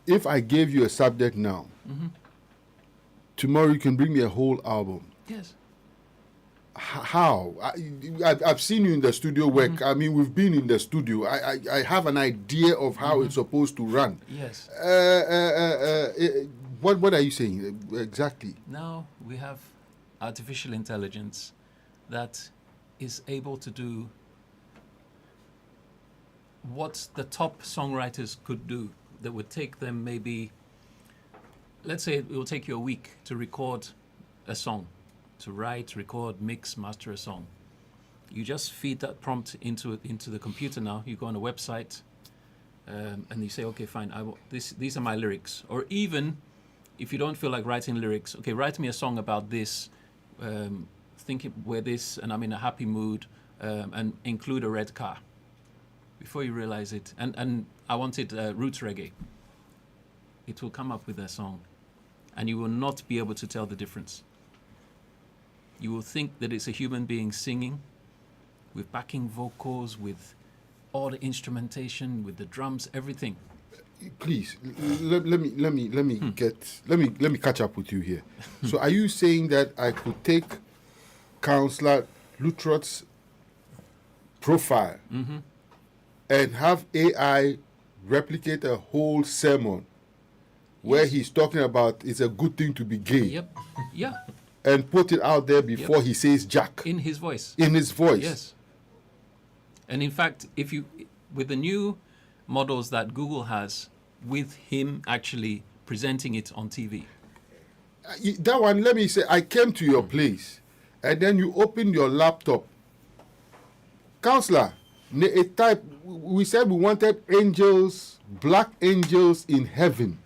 If I gave you a subject now, tomorrow you can bring me a whole album. Yes. How? I've seen you in the studio work. I mean, we've been in the studio. I have an idea of how it's supposed to run. Yes. What are you saying exactly? Now we have artificial intelligence that is able to do what the top songwriters could do. That would take them maybe, let's say it will take you a week to record a song, to write, record, mix, master a song. You just feed that prompt into the computer now. You go on a website and you say, okay, fine, these are my lyrics. Or even if you don't feel like writing lyrics, okay, write me a song about this, think we're this, and I'm in a happy mood, and include a red car. Before you realize it, and I wanted roots reggae. it will come up with a song, and you will not be able to tell the difference. You will think that it's a human being singing with backing vocals, with all the instrumentation, with the drums, everything. Please, let me catch up with you here. So, are you saying that I could take Councillor Lutrot's profile and have AI replicate a whole sermon where he's talking about it's a good thing to be gay? Yep. Yeah. And put it out there before he says Jack. In his voice. In his voice. Yes. And in fact, with the new models that Google has, with him actually presenting it on TV. That one, let me say, I came to your place, and then you opened your laptop. Counselor, a type, we said we wanted angels, black angels in heaven.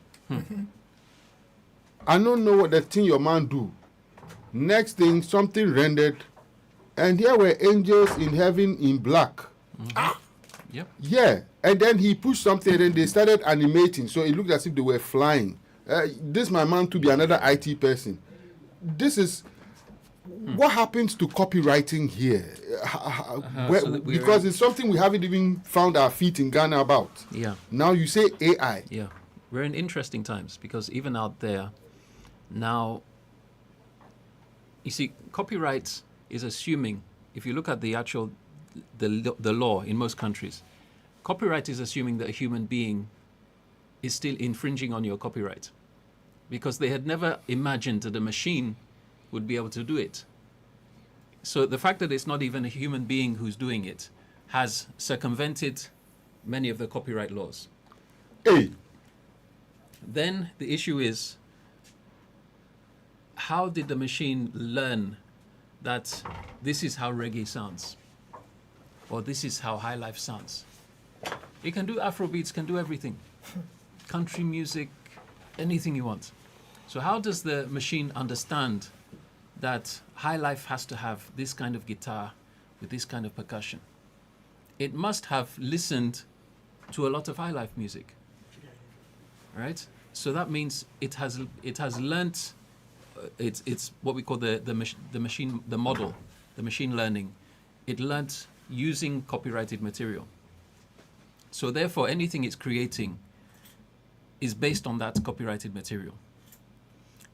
I don't know what the thing your man do. Next thing, something rendered, and here were angels in heaven in black. Yep. Yeah, and then he pushed something, and then they started animating, so it looked as if they were flying. This my man to be another IT person. This is what happens to copywriting here, because it's something we haven't even found our feet in Ghana about. Yeah. Now you say AI. Yeah, we're in interesting times because even out there now, you see, copyright is assuming. If you look at the actual the law in most countries, copyright is assuming that a human being is still infringing on your copyright, because they had never imagined that a machine would be able to do it. So the fact that it's not even a human being who's doing it has circumvented many of the copyright laws. Hey. Then the issue is, how did the machine learn that this is how reggae sounds? Or this is how high life sounds? It can do Afrobeats, can do everything. Country music, anything you want. So how does the machine understand that high life has to have this kind of guitar with this kind of percussion? It must have listened to a lot of high life music, right? So that means it has learnt. It's what we call the machine learning. It learnt using copyrighted material. So therefore, anything it's creating is based on that copyrighted material.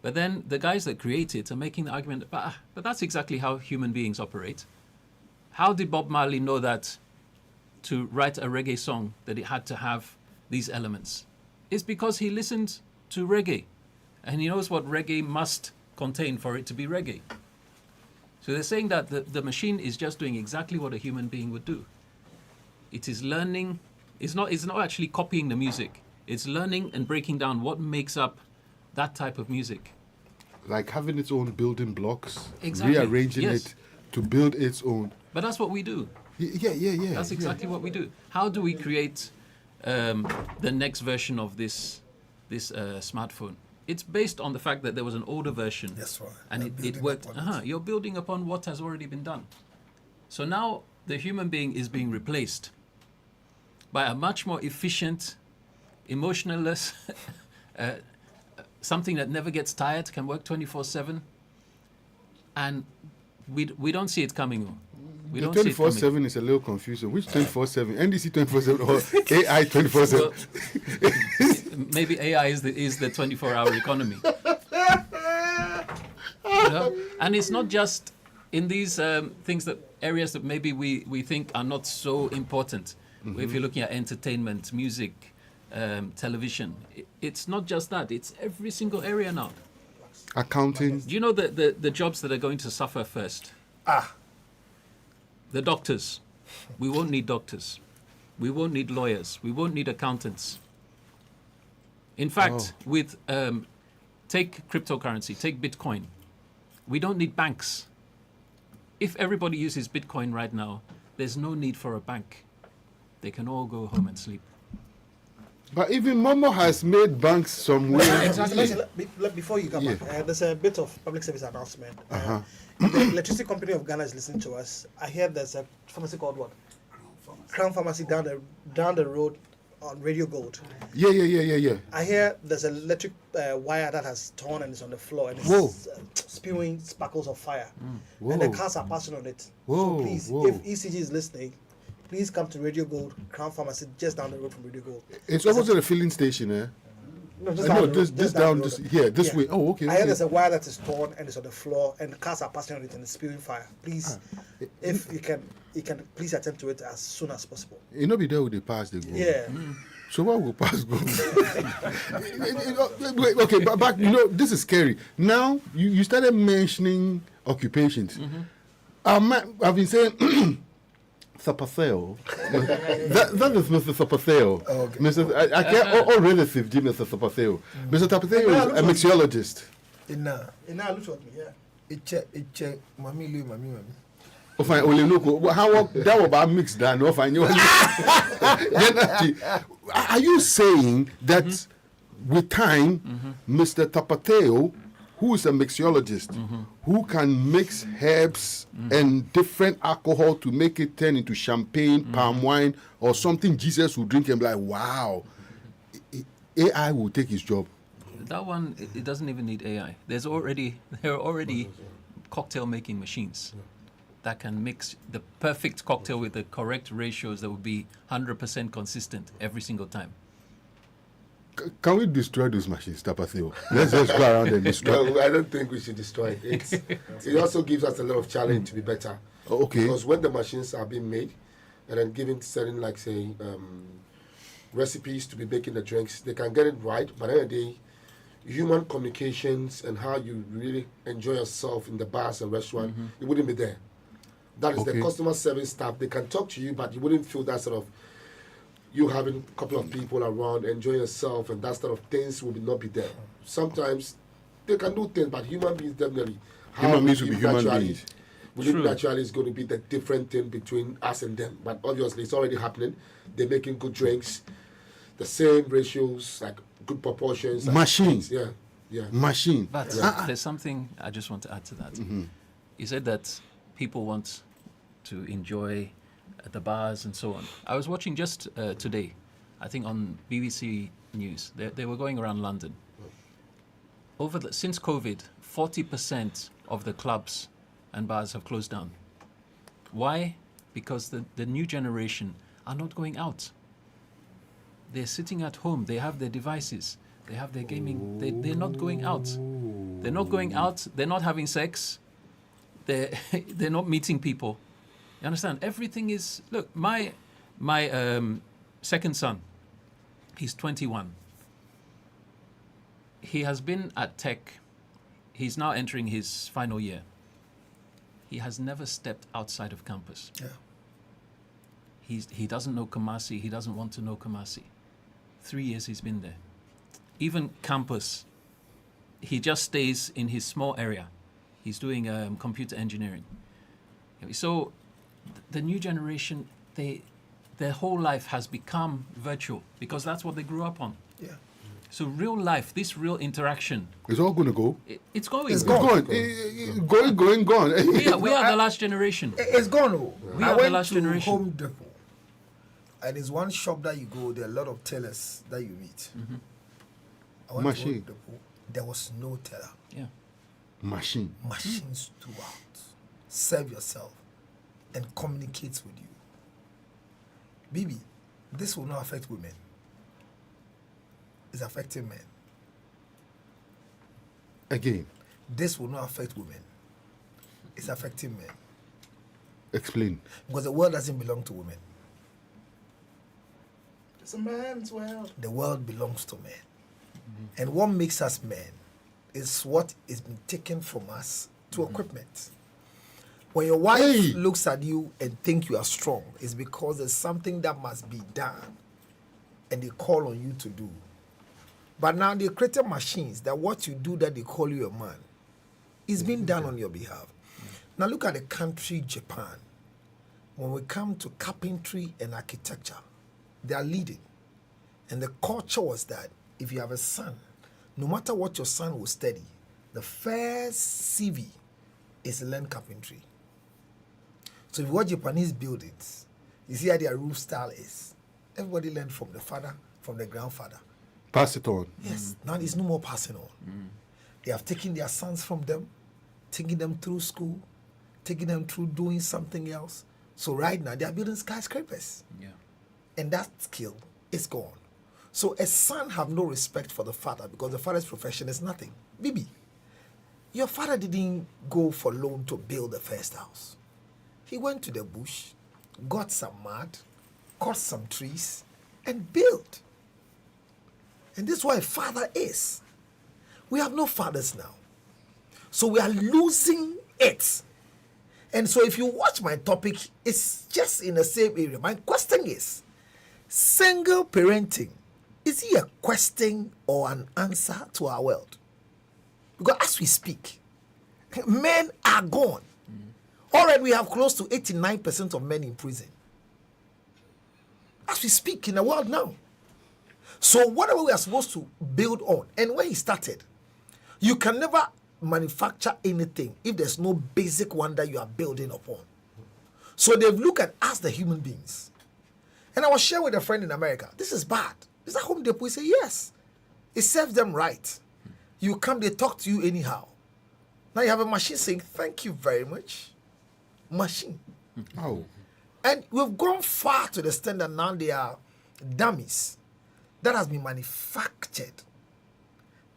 But then the guys that create it are making the argument, but that's exactly how human beings operate. How did Bob Marley know that to write a reggae song that it had to have these elements? It's because he listened to reggae, and he knows what reggae must contain for it to be reggae. So they're saying that the machine is just doing exactly what a human being would do. It is learning. It's not actually copying the music. It's learning and breaking down what makes up that type of music. Like having its own building blocks, exactly. Rearranging it to build its own. But that's what we do. Yeah. That's exactly what we do. How do we create the next version of this smartphone? It's based on the fact that there was an older version. That's right. And it worked. You're building upon what has already been done. So now the human being is being replaced by a much more efficient, emotionless, something that never gets tired, can work 24/7. And we don't see it coming. We the don't see it 24/7 is a little confusing. Which 24/7? NDC 24/7 or AI 24/7? Well, maybe AI is the 24-hour economy. You know? And it's not just in these areas that maybe we think are not so important. Mm-hmm. If you're looking at entertainment, music, television, it's not just that. It's every single area now. Accounting. Do you know the jobs that are going to suffer first? The doctors. We won't need doctors. We won't need lawyers. We won't need accountants. In fact, take cryptocurrency, take Bitcoin. We don't need banks. If everybody uses Bitcoin right now, there's no need for a bank. They can all go home and sleep. But even Momo has made banks somewhere. Exactly. Before you come back, there's a bit of public service announcement. The electricity company of Ghana is listening to us. I hear there's a pharmacy called what? Crown Pharmacy down the road on Radio Gold. Yeah. I hear there's an electric wire that has torn and is on the floor and Whoa. it's spewing sparkles of fire. Whoa. And the cars are passing on it. Whoa, So please, whoa. if ECG is listening, please come to Radio Gold, Crown Pharmacy, just down the road from Radio Gold. It's almost at a filling station, eh? No, just No, down the road, this just down, the this road. here, this Yeah. way. Oh, okay. I okay. hear there's a wire that is torn and it's on the floor, and the cars are passing on it and it's spewing fire. Please, if you can please attend to it as soon as possible. You know, be there with the pass they go. Yeah. So why will pass go? Wait, okay, but back. You know, this is scary. Now you started mentioning occupations. I've been saying. Sapaseo. that is Mr. Sapaseo. Okay. Mr. I can't all relative to Mr. Sapaseo. Mr. Sapaseo is a mixologist. Ina. Ina, look at me, yeah. Iche, mami. Oh, fine. Only look. How that was about mixed down. No, fine. Are you saying that with time, Mr. Tapateo, who is a mixologist, who can mix herbs and different alcohol to make it turn into champagne, palm wine, or something Jesus will drink and be like, wow, AI will take his job? That one, it doesn't even need AI. There are already cocktail making machines that can mix the perfect cocktail with the correct ratios that would be 100% consistent every single time. Can we destroy those machines, Tapateo? Let's just go around and destroy. No, I don't think we should destroy it. It also gives us a lot of challenge to be better. Okay. Because when the machines are being made and then given certain, like say, recipes to be making the drinks, they can get it right. But at the end of the day, human communications and how you really enjoy yourself in the bars and restaurant, it wouldn't be there. That is the customer service staff. They can talk to you, but you wouldn't feel that sort of you having a couple of people around, enjoying yourself, and that sort of things will not be there. Sometimes they can do things, but human beings definitely. Human beings will be human beings. We live naturally is going to be the different thing between us and them. But obviously, it's already happening. They're making good drinks, the same ratios, like good proportions. Machine. Yeah. Machine. But there's something I just want to add to that. You said that people want to enjoy the bars and so on. I was watching just today, I think on BBC News, they were going around London. Since COVID, 40% of the clubs and bars have closed down. Why? Because the new generation are not going out. They're sitting at home. They have their devices. They have their gaming. They're not going out. They're not going out. They're not having sex. They're not meeting people. You understand? Everything is... Look, my second son, he's 21. He has been at tech. He's now entering his final year. He has never stepped outside of campus. Yeah. He doesn't know Kumasi. He doesn't want to know Kumasi. 3 years he's been there. Even campus, he just stays in his small area. He's doing computer engineering. So the new generation, their whole life has become virtual because that's what they grew up on. Yeah. So real life, this real interaction. It's all going to go. It's going. It's Gone. Gone. We are the last generation. It's gone. Oh. We I are the went last to generation. Home Depot, and it's one shop that you go. There are a lot of tellers that you meet. I went to Machine. Home Depot. There was no teller. Yeah. Machine. Machines throughout. Serve yourself and communicates with you. Bibi, this will not affect women. It's affecting men. Again. This will not affect women. It's affecting men. Explain. Because the world doesn't belong to women. It's a man's world. The world belongs to men. And what makes us men is what is been taken from us to equipment. When your wife looks at you and think you are strong, it's because there's something that must be done and they call on you to do. But now they created machines that what you do that they call you a man is being done on your behalf. Now look at the country Japan. When we come to carpentry and architecture, they are leading. And the culture was that if you have a son, no matter what your son will study, the first CV is learn carpentry. So if you watch Japanese buildings, you see how their roof style is. Everybody learned from the father, from the grandfather. Pass it on. Yes. Now there's no more passing on. They have taken their sons from them, taking them through school, taking them through doing something else. So right now they are building skyscrapers. Yeah. And that skill is gone. So a son have no respect for the father because the father's profession is nothing. Bibi, your father didn't go for loan to build the first house. He went to the bush, got some mud, cut some trees, and built. And this is what a father is. We have no fathers now. So we are losing it. And so if you watch my topic, it's just in the same area. My question is, single parenting, is it a question or an answer to our world? Because as we speak, men are gone. Already we have close to 89% of men in prison. As we speak in the world now. So whatever we are supposed to build on, and when he started, you can never manufacture anything if there's no basic one that you are building upon. So they've looked at us, the human beings. And I was sharing with a friend in America, this is bad. Is that Home Depot? He said, yes. It serves them right. You come, they talk to you anyhow. Now you have a machine saying, thank you very much. Machine. Oh. And we've gone far to the extent that now they are dummies that has been manufactured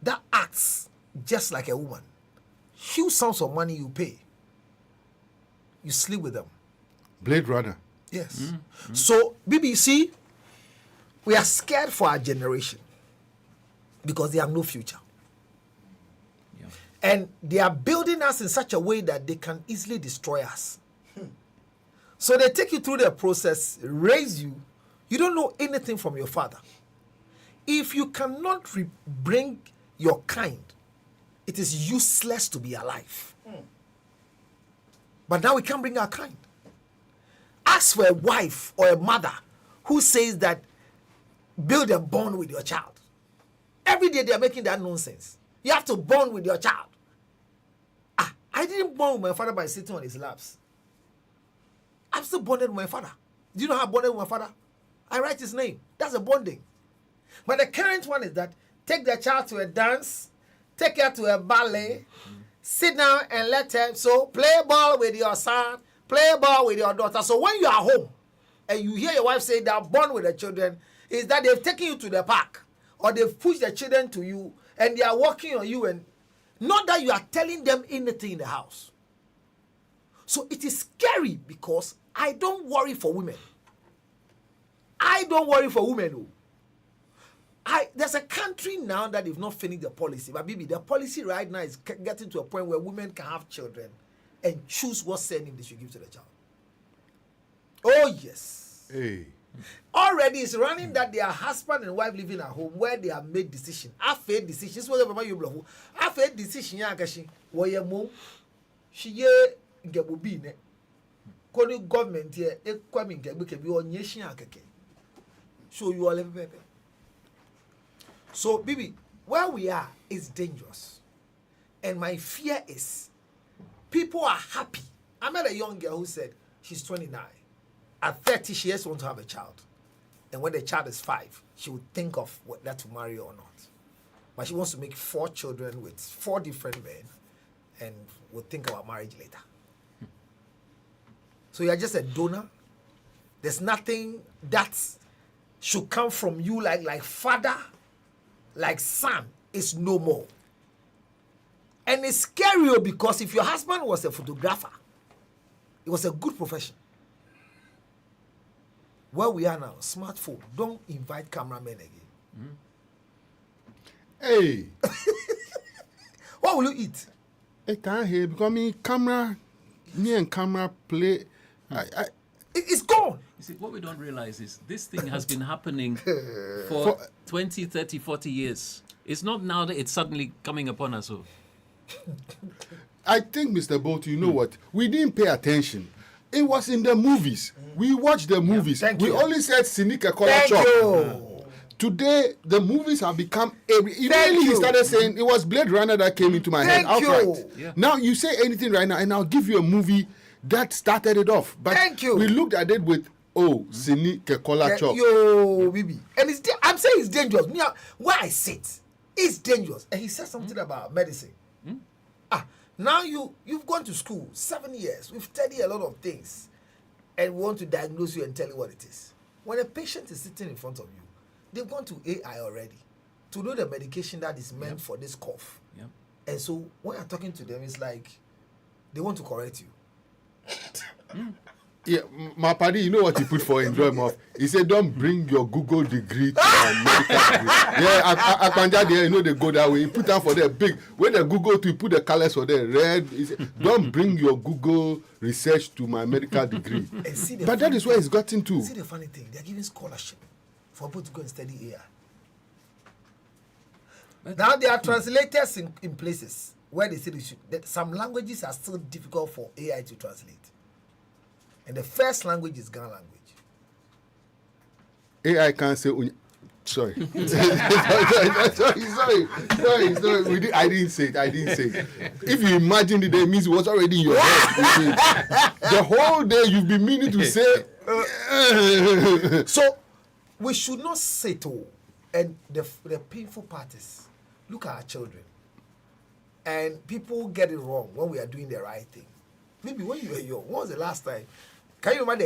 that acts just like a woman. Huge sums of money you pay. You sleep with them. Blade Runner. Yes. So, BBC, we are scared for our generation because they have no future. Yeah. And they are building us in such a way that they can easily destroy us. So they take you through the process, raise you. You don't know anything from your father. If you cannot bring your kind, it is useless to be alive. But now we can't bring our kind. Ask for a wife or a mother who says that build a bond with your child. Every day they are making that nonsense. You have to bond with your child. I didn't bond with my father by sitting on his laps. I'm still bonded with my father. Do you know how I bonded with my father? I write his name. That's a bonding. But the current one is that take the child to a dance, take her to a ballet, sit down and let her, so play ball with your son, play ball with your daughter. So when you are home and you hear your wife say that bond with the children, is that they've taken you to the park or they've pushed the children to you and they are working on you, and not that you are telling them anything in the house. So it is scary because I don't worry for women. I don't worry for women. There's a country now that they've not finished the policy. But baby, the policy right now is getting to a point where women can have children and choose what surname they should give to the child. Oh, yes. Hey. Already it's running that their husband and wife living at home where they have made decision. I've made decision. This was about you, bro. I've made decision. Where mom, she get be ne. Koni government here, coming get be on nation akeke. Show you all a baby. So, baby, where we are is dangerous. And my fear is people are happy. I met a young girl who said she's 29. At 30, she just wants to have a child. And when the child is 5, she would think of whether to marry or not. But she wants to make 4 children with 4 different men and will think about marriage later. So you're just a donor. There's nothing that should come from you like father, like son, is no more. And it's scary because if your husband was a photographer, it was a good profession. Where we are now, smartphone, don't invite cameramen again. Hey. What will you eat? I can't hear because me and camera play. It's gone. You see, what we don't realize is this thing has been happening for 20, 30, 40 years. It's not now that it's suddenly coming upon us. I think, Mr. Bolt, you know what? We didn't pay attention. It was in the movies. We watched the movies. We only said Sinika Kola. Today, the movies have become immediately he started saying it was Blade Runner that came into my head outright. Yeah. Now you say anything right now, and I'll give you a movie that started it off. But we looked at it with Oh, Sini Kekola chop. Yo, baby. And I'm saying it's dangerous. Me, where I sit, it's dangerous. And he said something about medicine. Now you've gone to school 7 years. We've studied a lot of things. And we want to diagnose you and tell you what it is. When a patient is sitting in front of you, they've gone to AI already to know the medication that is meant for this cough. Yep. And so when you're talking to them, it's like they want to correct you. Yeah, my party, you know what he put for him? Draw him off. He said, "Don't bring your Google degree to medical degree." Yeah, I there. You know they go that way. He put down for them big. When they Google to put the colors for them red. He said, "Don't bring your Google research to my medical degree." But that is where it's gotten to. See the funny thing? They're giving scholarship for people to go and study AI. Now there are translators in places where they say that some languages are still difficult for AI to translate. And the first language is Ghana language. AI can't say. Sorry. sorry. I didn't say it. If you imagine it, that means it was already in your head. The whole day you've been meaning to say. So we should not settle. And the painful part is, look at our children. And people get it wrong when we are doing the right thing. Maybe when you were young, when was the last time? Can you remember